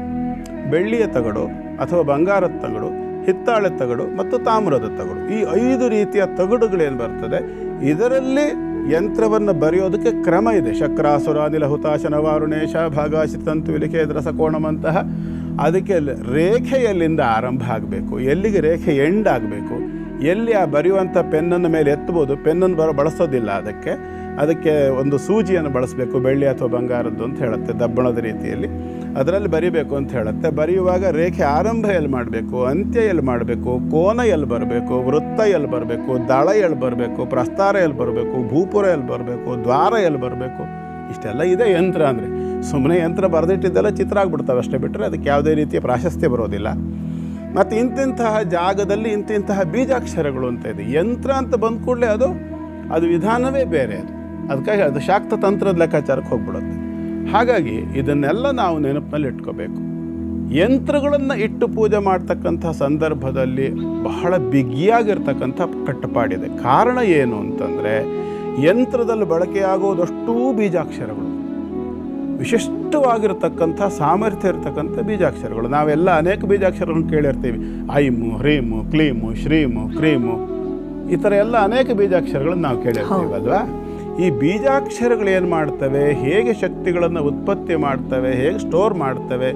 ಬೆಳ್ಳಿಯ ತಗಡು ಅಥವಾ ಬಂಗಾರದ ತಗಡು, ಹಿತ್ತಾಳೆ ತಗಡು ಮತ್ತು ತಾಮ್ರದ ತಗಡು, ಈ 5 ರೀತಿಯ ತಗಡುಗಳೇನು ಬರ್ತದೆ, ಇದರಲ್ಲಿ ಯಂತ್ರವನ್ನು ಬರೆಯೋದಕ್ಕೆ ಕ್ರಮ ಇದೆ. ಶಕ್ರಾಸುರ ಅನಿಲ ಹುತಾಶನ ವಾರುಣೇಶ ಭಾಗಾಶಿ ತಂತು ವಿಲಿಕೆ ರಸಕೋಣಮಂತಹ. ಅದಕ್ಕೆ ರೇಖೆ ಎಲ್ಲಿಂದ ಆರಂಭ ಆಗಬೇಕು, ಎಲ್ಲಿಗೆ ರೇಖೆ ಎಂಡ್ ಆಗಬೇಕು, ಎಲ್ಲಿ ಆ ಬರೆಯುವಂಥ ಪೆನ್ನನ್ನು ಮೇಲೆ ಎತ್ತಬೋದು. ಪೆನ್ನನ್ನು ಬಳಸೋದಿಲ್ಲ, ಅದಕ್ಕೆ ಒಂದು ಸೂಜಿಯನ್ನು ಬಳಸಬೇಕು, ಬೆಳ್ಳಿ ಅಥವಾ ಬಂಗಾರದ್ದು ಅಂತ ಹೇಳುತ್ತೆ, ದಬ್ಬಣದ ರೀತಿಯಲ್ಲಿ ಅದರಲ್ಲಿ ಬರಿಬೇಕು ಅಂತ ಹೇಳುತ್ತೆ. ಬರೆಯುವಾಗ ರೇಖೆ ಆರಂಭ ಎಲ್ಲಿ ಮಾಡಬೇಕು, ಅಂತ್ಯ ಎಲ್ಲಿ ಮಾಡಬೇಕು, ಕೋನ ಎಲ್ಲಿ ಬರಬೇಕು, ವೃತ್ತ ಎಲ್ಲಿ ಬರಬೇಕು, ದಳ ಎಲ್ಲಿ ಬರಬೇಕು, ಪ್ರಸ್ತಾರ ಎಲ್ಲಿ ಬರಬೇಕು, ಭೂಪುರ ಎಲ್ಲಿ ಬರಬೇಕು, ದ್ವಾರ ಎಲ್ಲಿ ಬರಬೇಕು, ಇಷ್ಟೆಲ್ಲ ಇದೆ ಯಂತ್ರ ಅಂದರೆ. ಸುಮ್ಮನೆ ಯಂತ್ರ ಬರೆದಿಟ್ಟಿದ್ದೆಲ್ಲ ಚಿತ್ರ ಆಗಿಬಿಡ್ತಾವೆ ಅಷ್ಟೇ, ಬಿಟ್ಟರೆ ಅದಕ್ಕೆ ಯಾವುದೇ ರೀತಿಯ ಪ್ರಾಶಸ್ತ್ಯ ಬರೋದಿಲ್ಲ. ಮತ್ತು ಇಂತಿಂತಹ ಜಾಗದಲ್ಲಿ ಇಂತಿಂತಹ ಬೀಜಾಕ್ಷರಗಳು ಅಂತ ಇದೆ. ಯಂತ್ರ ಅಂತ ಬಂದ ಕೂಡಲೇ ಅದು ವಿಧಾನವೇ ಬೇರೆ. ಅದಕ್ಕಾಗಿ ಅದು ಶಾಕ್ತ ತಂತ್ರದ ಲೆಕ್ಕಾಚಾರಕ್ಕೆ ಹೋಗ್ಬಿಡುತ್ತೆ. ಹಾಗಾಗಿ ಇದನ್ನೆಲ್ಲ ನಾವು ನೆನಪಿನಲ್ಲಿ ಇಟ್ಕೋಬೇಕು. ಯಂತ್ರಗಳನ್ನು ಇಟ್ಟು ಪೂಜೆ ಮಾಡ್ತಕ್ಕಂಥ ಸಂದರ್ಭದಲ್ಲಿ ಬಹಳ ಬಿಗಿಯಾಗಿರ್ತಕ್ಕಂಥ ಕಟ್ಟುಪಾಡಿದೆ. ಕಾರಣ ಏನು ಅಂತಂದರೆ, ಯಂತ್ರದಲ್ಲಿ ಬಳಕೆಯಾಗೋದಷ್ಟೂ ಬೀಜಾಕ್ಷರಗಳು, ವಿಶಿಷ್ಟವಾಗಿರ್ತಕ್ಕಂಥ ಸಾಮರ್ಥ್ಯ ಇರತಕ್ಕಂಥ ಬೀಜಾಕ್ಷರಗಳು. ನಾವೆಲ್ಲ ಅನೇಕ ಬೀಜಾಕ್ಷರಗಳನ್ನು ಕೇಳಿರ್ತೀವಿ. ಐಮು, ಹ್ರೀಮು, ಕ್ಲೀಮು, ಶ್ರೀಮು, ಕ್ರೀಮು, ಈ ಥರ ಎಲ್ಲ ಅನೇಕ ಬೀಜಾಕ್ಷರಗಳನ್ನು ನಾವು ಕೇಳಿರ್ತೀವಲ್ವಾ. ಈ ಬೀಜಾಕ್ಷರಗಳು ಏನು ಮಾಡ್ತವೆ, ಹೇಗೆ ಶಕ್ತಿಗಳನ್ನು ಉತ್ಪತ್ತಿ ಮಾಡ್ತವೆ, ಹೇಗೆ ಸ್ಟೋರ್ ಮಾಡ್ತವೆ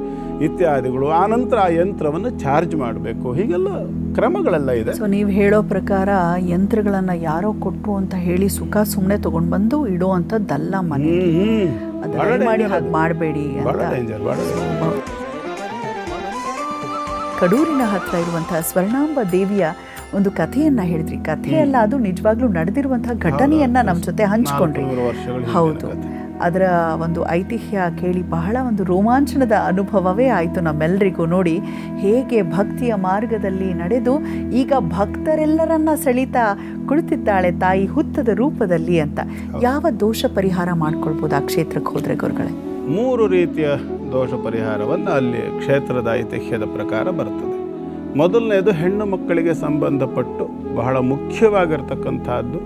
ಇತ್ಯಾದಿಗಳು. ಆನಂತರ ಆ ಯಂತ್ರವನ್ನು ಚಾರ್ಜ್ ಮಾಡಬೇಕು. ಹೀಗೆಲ್ಲ ಕ್ರಮಗಳೆಲ್ಲ ಇದೆ. ಸೊ ನೀವು ಹೇಳೋ ಪ್ರಕಾರ ಯಂತ್ರಗಳನ್ನು ಯಾರೋ ಕೊಟ್ಟರು ಅಂತ ಹೇಳಿ ಸುಮ್ಮನೆ ತಗೊಂಡು ಬಂದು ಇಡುವಂಥದ್ದಲ್ಲ ಮನೆ. ಮಾಡಿ ಹಾಗೆ ಮಾಡಬೇಡಿ ಅಂತ. ಕಡೂರಿನ ಹತ್ರ ಇರುವಂತಹ ಸ್ವರ್ಣಾಂಬ ದೇವಿಯ ಒಂದು ಕಥೆಯನ್ನ ಹೇಳಿದ್ರಿ. ಕಥೆಯಲ್ಲ, ಅದು ನಿಜವಾಗ್ಲೂ ನಡೆದಿರುವಂತಹ ಘಟನೆಯನ್ನ ನಮ್ಮ ಜೊತೆ ಹಂಚ್ಕೊಂಡ್ರಿ. ಹೌದು, ಅದರ ಒಂದು ಐತಿಹ್ಯ ಕೇಳಿ ಬಹಳ ಒಂದು ರೋಮಾಂಚನದ ಅನುಭವವೇ ಆಯಿತು ನಮ್ಮೆಲ್ಲರಿಗೂ. ನೋಡಿ ಹೇಗೆ ಭಕ್ತಿಯ ಮಾರ್ಗದಲ್ಲಿ ನಡೆದು ಈಗ ಭಕ್ತರೆಲ್ಲರನ್ನ ಸೆಳೀತಾ ಕುಳಿತಿದ್ದಾಳೆ ತಾಯಿ ಹುತ್ತದ ರೂಪದಲ್ಲಿ ಅಂತ. ಯಾವ ದೋಷ ಪರಿಹಾರ ಮಾಡ್ಕೊಳ್ಬೋದು ಆ ಕ್ಷೇತ್ರಕ್ಕೆ ಹೋದ್ರೆ ಗುರುಗಳೇ? 3 ರೀತಿಯ ದೋಷ ಪರಿಹಾರವನ್ನು ಅಲ್ಲಿ ಕ್ಷೇತ್ರದ ಐತಿಹ್ಯದ ಪ್ರಕಾರ ಬರ್ತದೆ. ಮೊದಲನೇದು ಹೆಣ್ಣು ಮಕ್ಕಳಿಗೆ ಸಂಬಂಧಪಟ್ಟು ಬಹಳ ಮುಖ್ಯವಾಗಿರ್ತಕ್ಕಂಥದ್ದು.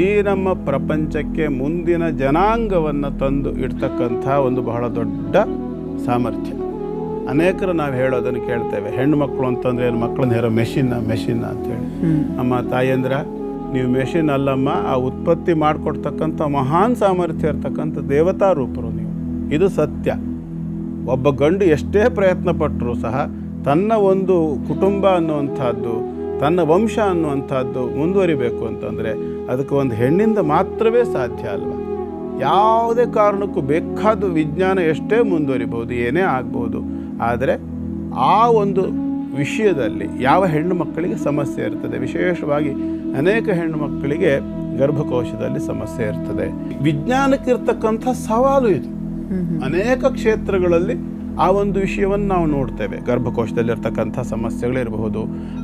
ಈ ನಮ್ಮ ಪ್ರಪಂಚಕ್ಕೆ ಮುಂದಿನ ಜನಾಂಗವನ್ನು ತಂದು ಇಡ್ತಕ್ಕಂಥ ಒಂದು ಬಹಳ ದೊಡ್ಡ ಸಾಮರ್ಥ್ಯ. ಅನೇಕರು ನಾವು ಹೇಳೋದನ್ನು ಕೇಳ್ತೇವೆ, ಹೆಣ್ಣು ಮಕ್ಕಳು ಅಂತಂದರೆ ಏನು, ಮಕ್ಕಳನ್ನ ಹೇಳೋ ಮೆಷಿನ್ನ ಅಂತೇಳಿ. ನಮ್ಮ ತಾಯಂದ್ರ, ನೀವು ಮೆಷಿನ್ ಅಲ್ಲಮ್ಮ, ಆ ಉತ್ಪತ್ತಿ ಮಾಡಿಕೊಡ್ತಕ್ಕಂಥ ಮಹಾನ್ ಸಾಮರ್ಥ್ಯ ಇರ್ತಕ್ಕಂಥ ದೇವತಾ ರೂಪರು ನೀವು. ಇದು ಸತ್ಯ. ಒಬ್ಬ ಗಂಡು ಎಷ್ಟೇ ಪ್ರಯತ್ನ ಪಟ್ಟರೂ ಸಹ ತನ್ನ ಒಂದು ಕುಟುಂಬ ಅನ್ನುವಂಥದ್ದು, ತನ್ನ ವಂಶ ಅನ್ನುವಂಥದ್ದು ಮುಂದುವರಿಬೇಕು ಅಂತಂದರೆ ಅದಕ್ಕೆ ಒಂದು ಹೆಣ್ಣಿಂದ ಮಾತ್ರವೇ ಸಾಧ್ಯ ಅಲ್ವ. ಯಾವುದೇ ಕಾರಣಕ್ಕೂ ಬೇಕಾದ ವಿಜ್ಞಾನ ಎಷ್ಟೇ ಮುಂದುವರಿಬೋದು, ಏನೇ ಆಗ್ಬೋದು, ಆದರೆ ಆ ಒಂದು ವಿಷಯದಲ್ಲಿ ಯಾವ ಹೆಣ್ಣು ಮಕ್ಕಳಿಗೆ ಸಮಸ್ಯೆ ಇರ್ತದೆ, ವಿಶೇಷವಾಗಿ ಅನೇಕ ಹೆಣ್ಣು ಮಕ್ಕಳಿಗೆ ಗರ್ಭಕೋಶದಲ್ಲಿ ಸಮಸ್ಯೆ ಇರ್ತದೆ. ವಿಜ್ಞಾನಕ್ಕಿರ್ತಕ್ಕಂಥ ಸವಾಲು ಇದು. ಅನೇಕ ಕ್ಷೇತ್ರಗಳಲ್ಲಿ ಆ ಒಂದು ವಿಷಯವನ್ನು ನಾವು ನೋಡ್ತೇವೆ. ಗರ್ಭಕೋಶದಲ್ಲಿರ್ತಕ್ಕಂಥ ಸಮಸ್ಯೆಗಳಿರಬಹುದು,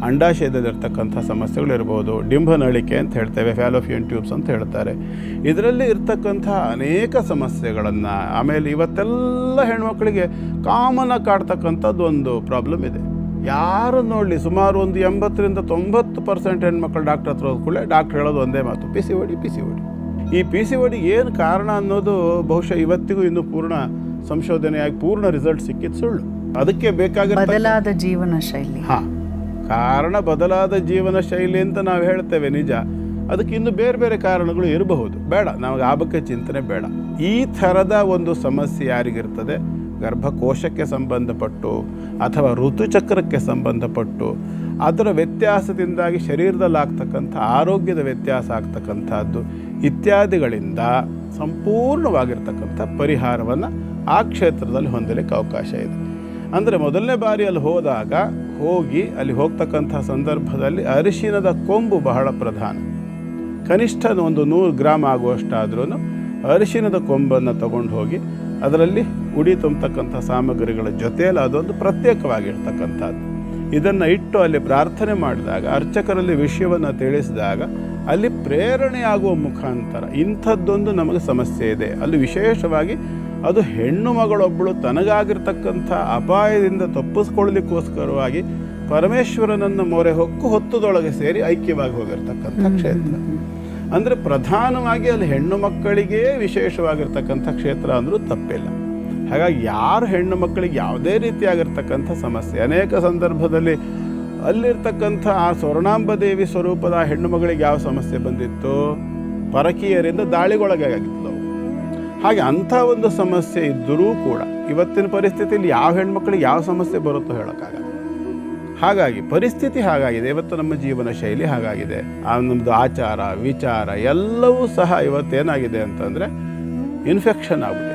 ಅಂಡಾಶಯದಲ್ಲಿರ್ತಕ್ಕಂಥ ಸಮಸ್ಯೆಗಳಿರ್ಬೋದು, ಡಿಂಬನಳಿಕೆ ಅಂತ ಹೇಳ್ತೇವೆ, ಫ್ಯಾಲೋಪಿಯನ್ ಟ್ಯೂಬ್ಸ್ ಅಂತ ಹೇಳ್ತಾರೆ. ಇದರಲ್ಲಿ ಇರ್ತಕ್ಕಂಥ ಅನೇಕ ಸಮಸ್ಯೆಗಳನ್ನು, ಆಮೇಲೆ ಇವತ್ತೆಲ್ಲ ಹೆಣ್ಮಕ್ಳಿಗೆ ಕಾಮನಾಗಿ ಕಾಡ್ತಕ್ಕಂಥದ್ದು ಒಂದು ಪ್ರಾಬ್ಲಮ್ ಇದೆ. ಯಾರು ನೋಡಲಿ, ಸುಮಾರು ಒಂದು 80-90% ಹೆಣ್ಮಕ್ಳು ಡಾಕ್ಟರ್ ಹತ್ರ ಹೋದ್ಕೊಳ್ಳೆ ಡಾಕ್ಟ್ರ್ ಹೇಳೋದು ಒಂದೇ ಮಾತು, ಪಿ ಸಿ ಒಡಿ. ಈ ಪಿ ಸಿ ಒಡಿಗೆ ಏನು ಕಾರಣ ಅನ್ನೋದು ಬಹುಶಃ ಇವತ್ತಿಗೂ ಇನ್ನೂ ಪೂರ್ಣ ಸಂಶೋಧನೆಯಾಗಿ ಪೂರ್ಣ ರಿಸಲ್ಟ್ ಸಿಕ್ಕಿದ್ದು ಸುಳ್ಳು. ಅದಕ್ಕೆ ಬೇಕಾಗಿರೋ ಬದಲಾದ ಜೀವನ ಶೈಲಿ. ಕಾರಣ ಬದಲಾದ ಜೀವನ ಶೈಲಿ ಅಂತ ನಾವು ಹೇಳ್ತೇವೆ ನಿಜ. ಅದಕ್ಕೆ ಇನ್ನು ಬೇರೆ ಬೇರೆ ಕಾರಣಗಳು ಇರಬಹುದು. ಬೇಡ, ನಮಗೆ ಆ ಬಗ್ಗೆ ಚಿಂತನೆ ಬೇಡ. ಈ ಥರದ ಒಂದು ಸಮಸ್ಯೆ ಯಾರಿಗಿರ್ತದೆ, ಗರ್ಭಕೋಶಕ್ಕೆ ಸಂಬಂಧಪಟ್ಟು ಅಥವಾ ಋತುಚಕ್ರಕ್ಕೆ ಸಂಬಂಧಪಟ್ಟು ಅದರ ವ್ಯತ್ಯಾಸದಿಂದಾಗಿ ಶರೀರದಲ್ಲಿ ಆಗ್ತಕ್ಕಂಥ ಆರೋಗ್ಯದ ವ್ಯತ್ಯಾಸ ಆಗ್ತಕ್ಕಂಥದ್ದು ಇತ್ಯಾದಿಗಳಿಂದ ಸಂಪೂರ್ಣವಾಗಿರ್ತಕ್ಕಂಥ ಪರಿಹಾರವನ್ನು ಆ ಕ್ಷೇತ್ರದಲ್ಲಿ ಹೊಂದಲಿಕ್ಕೆ ಅವಕಾಶ ಇದೆ. ಅಂದರೆ ಮೊದಲನೇ ಬಾರಿ ಅಲ್ಲಿ ಅಲ್ಲಿ ಹೋಗ್ತಕ್ಕಂಥ ಸಂದರ್ಭದಲ್ಲಿ ಅರಿಶಿನದ ಕೊಂಬು ಬಹಳ ಪ್ರಧಾನ. ಕನಿಷ್ಠ ಒಂದು 100 ಗ್ರಾಮ್ ಆಗುವಷ್ಟಾದ್ರೂ ಅರಿಶಿನದ ಕೊಂಬನ್ನು ತಗೊಂಡು ಹೋಗಿ ಅದರಲ್ಲಿ ಉಡಿ ತುಂಬತಕ್ಕಂಥ ಸಾಮಗ್ರಿಗಳ ಜೊತೆಯಲ್ಲಿ ಅದೊಂದು ಪ್ರತ್ಯೇಕವಾಗಿರ್ತಕ್ಕಂಥದ್ದು. ಇದನ್ನು ಇಟ್ಟು ಅಲ್ಲಿ ಪ್ರಾರ್ಥನೆ ಮಾಡಿದಾಗ, ಅರ್ಚಕರಲ್ಲಿ ವಿಷಯವನ್ನು ತಿಳಿಸಿದಾಗ ಅಲ್ಲಿ ಪ್ರೇರಣೆಯಾಗುವ ಮುಖಾಂತರ ಇಂಥದ್ದೊಂದು ನಮಗೆ ಸಮಸ್ಯೆ ಇದೆ, ಅಲ್ಲಿ ವಿಶೇಷವಾಗಿ ಅದು ಹೆಣ್ಣು ಮಗಳೊಬ್ಬಳು ತನಗಾಗಿರ್ತಕ್ಕಂಥ ಅಪಾಯದಿಂದ ತಪ್ಪಿಸ್ಕೊಳ್ಳಲಿಕ್ಕೋಸ್ಕರವಾಗಿ ಪರಮೇಶ್ವರನನ್ನು ಮೊರೆ ಹೊತ್ತದೊಳಗೆ ಸೇರಿ ಐಕ್ಯವಾಗಿ ಹೋಗಿರ್ತಕ್ಕಂಥ ಕ್ಷೇತ್ರ. ಅಂದರೆ ಪ್ರಧಾನವಾಗಿ ಅಲ್ಲಿ ಹೆಣ್ಣು ಮಕ್ಕಳಿಗೇ ವಿಶೇಷವಾಗಿರ್ತಕ್ಕಂಥ ಕ್ಷೇತ್ರ ಅಂದರೂ ತಪ್ಪಿಲ್ಲ. ಹಾಗಾಗಿ ಯಾರು ಹೆಣ್ಣು ಮಕ್ಕಳಿಗೆ ಯಾವುದೇ ರೀತಿಯಾಗಿರ್ತಕ್ಕಂಥ ಸಮಸ್ಯೆ, ಅನೇಕ ಸಂದರ್ಭದಲ್ಲಿ ಅಲ್ಲಿರ್ತಕ್ಕಂಥ ಆ ಸ್ವರ್ಣಾಂಬದೇವಿ ಸ್ವರೂಪದ ಹೆಣ್ಣು ಮಗಳಿಗೆ ಯಾವ ಸಮಸ್ಯೆ ಬಂದಿತ್ತು, ಪರಕೀಯರಿಂದ ದಾಳಿಗೊಳಗೆ ಆಗಿತ್ತು. ಹಾಗೆ ಅಂಥ ಒಂದು ಸಮಸ್ಯೆ ಇದ್ದರೂ ಕೂಡ ಇವತ್ತಿನ ಪರಿಸ್ಥಿತಿಯಲ್ಲಿ ಯಾವ ಹೆಣ್ಮಕ್ಳಿಗೆ ಯಾವ ಸಮಸ್ಯೆ ಬರುತ್ತೋ ಹೇಳೋಕ್ಕಾಗಲ್ಲ. ಹಾಗಾಗಿ ಪರಿಸ್ಥಿತಿ ಹಾಗಾಗಿದೆ, ಇವತ್ತು ನಮ್ಮ ಜೀವನ ಶೈಲಿ ಹಾಗಾಗಿದೆ, ನಮ್ಮದು ಆಚಾರ ವಿಚಾರ ಎಲ್ಲವೂ ಸಹ ಇವತ್ತೇನಾಗಿದೆ ಅಂತಂದರೆ ಇನ್ಫೆಕ್ಷನ್ ಆಗುತ್ತೆ.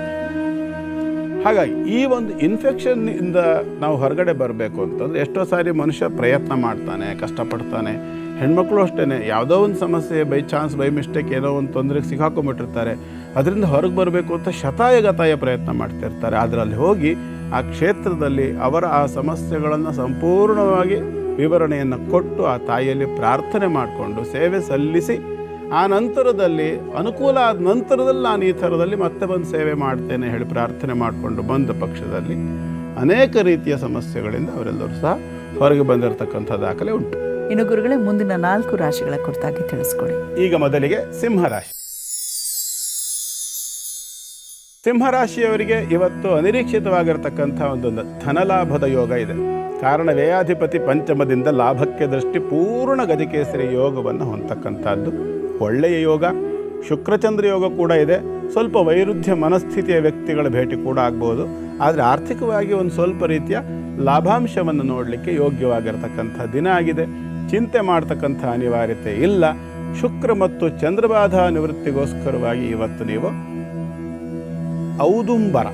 ಹಾಗಾಗಿ ಈ ಒಂದು ಇನ್ಫೆಕ್ಷನ್ನಿಂದ ನಾವು ಹೊರಗಡೆ ಬರಬೇಕು ಅಂತಂದರೆ ಎಷ್ಟೋ ಸಾರಿ ಮನುಷ್ಯ ಪ್ರಯತ್ನ ಮಾಡ್ತಾನೆ, ಕಷ್ಟಪಡ್ತಾನೆ. ಹೆಣ್ಮಕ್ಳು ಅಷ್ಟೇ, ಯಾವುದೋ ಒಂದು ಸಮಸ್ಯೆ ಬೈ ಚಾನ್ಸ್ ಬೈ ಮಿಸ್ಟೇಕ್ ಏನೋ ಒಂದು ತೊಂದರೆಗೆ ಸಿಕ್ಕಾಕೊಂಡ್ಬಿಟ್ಟಿರ್ತಾರೆ. ಅದರಿಂದ ಹೊರಗೆ ಬರಬೇಕು ಅಂತ ಶತಾಯಗತಾಯ ಪ್ರಯತ್ನ ಮಾಡ್ತಿರ್ತಾರೆ. ಅದರಲ್ಲಿ ಹೋಗಿ ಆ ಕ್ಷೇತ್ರದಲ್ಲಿ ಅವರ ಆ ಸಮಸ್ಯೆಗಳನ್ನು ಸಂಪೂರ್ಣವಾಗಿ ವಿವರಣೆಯನ್ನು ಕೊಟ್ಟು ಆ ತಾಯಿಯಲ್ಲಿ ಪ್ರಾರ್ಥನೆ ಮಾಡಿಕೊಂಡು ಸೇವೆ ಸಲ್ಲಿಸಿ ಆ ನಂತರದಲ್ಲಿ ಅನುಕೂಲ ಆದ ನಂತರದಲ್ಲಿ ನಾನು ಈ ಥರದಲ್ಲಿ ಮತ್ತೆ ಬಂದು ಸೇವೆ ಮಾಡ್ತೇನೆ ಹೇಳಿ ಪ್ರಾರ್ಥನೆ ಮಾಡಿಕೊಂಡು ಬಂದ ಪಕ್ಷದಲ್ಲಿ ಅನೇಕ ರೀತಿಯ ಸಮಸ್ಯೆಗಳಿಂದ ಅವರೆಲ್ಲರೂ ಸಹ ಹೊರಗೆ ಬಂದಿರತಕ್ಕಂಥ ದಾಖಲೆ ಉಂಟು. ಇನ್ನು ಗುರುಗಳೇ, ಮುಂದಿನ 4 ರಾಶಿಗಳ ಕುರಿತಾಗಿ ತಿಳಿಸ್ಕೊಡಿ. ಈಗ ಮೊದಲಿಗೆ ಸಿಂಹರಾಶಿ. ಸಿಂಹರಾಶಿಯವರಿಗೆ ಇವತ್ತು ಅನಿರೀಕ್ಷಿತವಾಗಿರತಕ್ಕಂಥ ಒಂದು ಧನಲಾಭದ ಯೋಗ ಇದೆ. ಕಾರಣ ವ್ಯಯಾಧಿಪತಿ ಪಂಚಮದಿಂದ ಲಾಭಕ್ಕೆ ದೃಷ್ಟಿ ಪೂರ್ಣ ಗಜಕೇಸರಿ ಯೋಗವನ್ನು ಹೊಂದತಕ್ಕಂಥದ್ದು ಒಳ್ಳೆಯ ಯೋಗ. ಶುಕ್ರಚಂದ್ರ ಯೋಗ ಕೂಡ ಇದೆ. ಸ್ವಲ್ಪ ವೈರುಧ್ಯ ಮನಸ್ಥಿತಿಯ ವ್ಯಕ್ತಿಗಳ ಭೇಟಿ ಕೂಡ ಆಗ್ಬೋದು. ಆದರೆ ಆರ್ಥಿಕವಾಗಿ ಒಂದು ಸ್ವಲ್ಪ ರೀತಿಯ ಲಾಭಾಂಶವನ್ನು ನೋಡಲಿಕ್ಕೆ ಯೋಗ್ಯವಾಗಿರ್ತಕ್ಕಂಥ ದಿನ ಆಗಿದೆ. ಚಿಂತೆ ಮಾಡ್ತಕ್ಕಂಥ ಅನಿವಾರ್ಯತೆ ಇಲ್ಲ. ಶುಕ್ರ ಮತ್ತು ಚಂದ್ರಬಾಧಾ ನಿವೃತ್ತಿಗೋಸ್ಕರವಾಗಿ ಇವತ್ತು ನೀವು ಔದುಂಬರ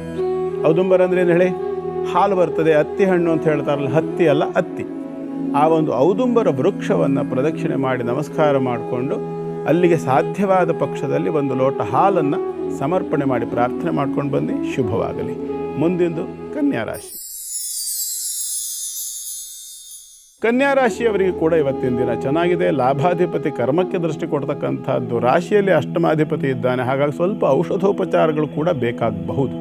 ಅಂದರೆ ಏನು ಹೇಳಿ, ಹಾಲು ಬರ್ತದೆ, ಹತ್ತಿ ಹಣ್ಣು ಅಂತ ಹೇಳ್ತಾರಲ್ಲ, ಹತ್ತಿ ಅಲ್ಲ ಅತ್ತಿ, ಆ ಒಂದು ಔದುಂಬರ ವೃಕ್ಷವನ್ನು ಪ್ರದಕ್ಷಿಣೆ ಮಾಡಿ ನಮಸ್ಕಾರ ಮಾಡಿಕೊಂಡು ಅಲ್ಲಿಗೆ ಸಾಧ್ಯವಾದ ಪಕ್ಷದಲ್ಲಿ ಒಂದು ಲೋಟ ಹಾಲನ್ನು ಸಮರ್ಪಣೆ ಮಾಡಿ ಪ್ರಾರ್ಥನೆ ಮಾಡ್ಕೊಂಡು ಬಂದು ಶುಭವಾಗಲಿ. ಮುಂದಿಂದು ಕನ್ಯಾರಾಶಿ. ಕನ್ಯಾರಾಶಿಯವರಿಗೆ ಕೂಡ ಇವತ್ತಿನ ದಿನ ಚೆನ್ನಾಗಿದೆ. ಲಾಭಾಧಿಪತಿ ಕರ್ಮಕ್ಕೆ ದೃಷ್ಟಿ ಕೊಡ್ತಕ್ಕಂಥದ್ದು, ರಾಶಿಯಲ್ಲಿ ಅಷ್ಟಮಾಧಿಪತಿ ಇದ್ದಾನೆ. ಹಾಗಾಗಿ ಸ್ವಲ್ಪ ಔಷಧೋಪಚಾರಗಳು ಕೂಡ ಬೇಕಾಗಬಹುದು.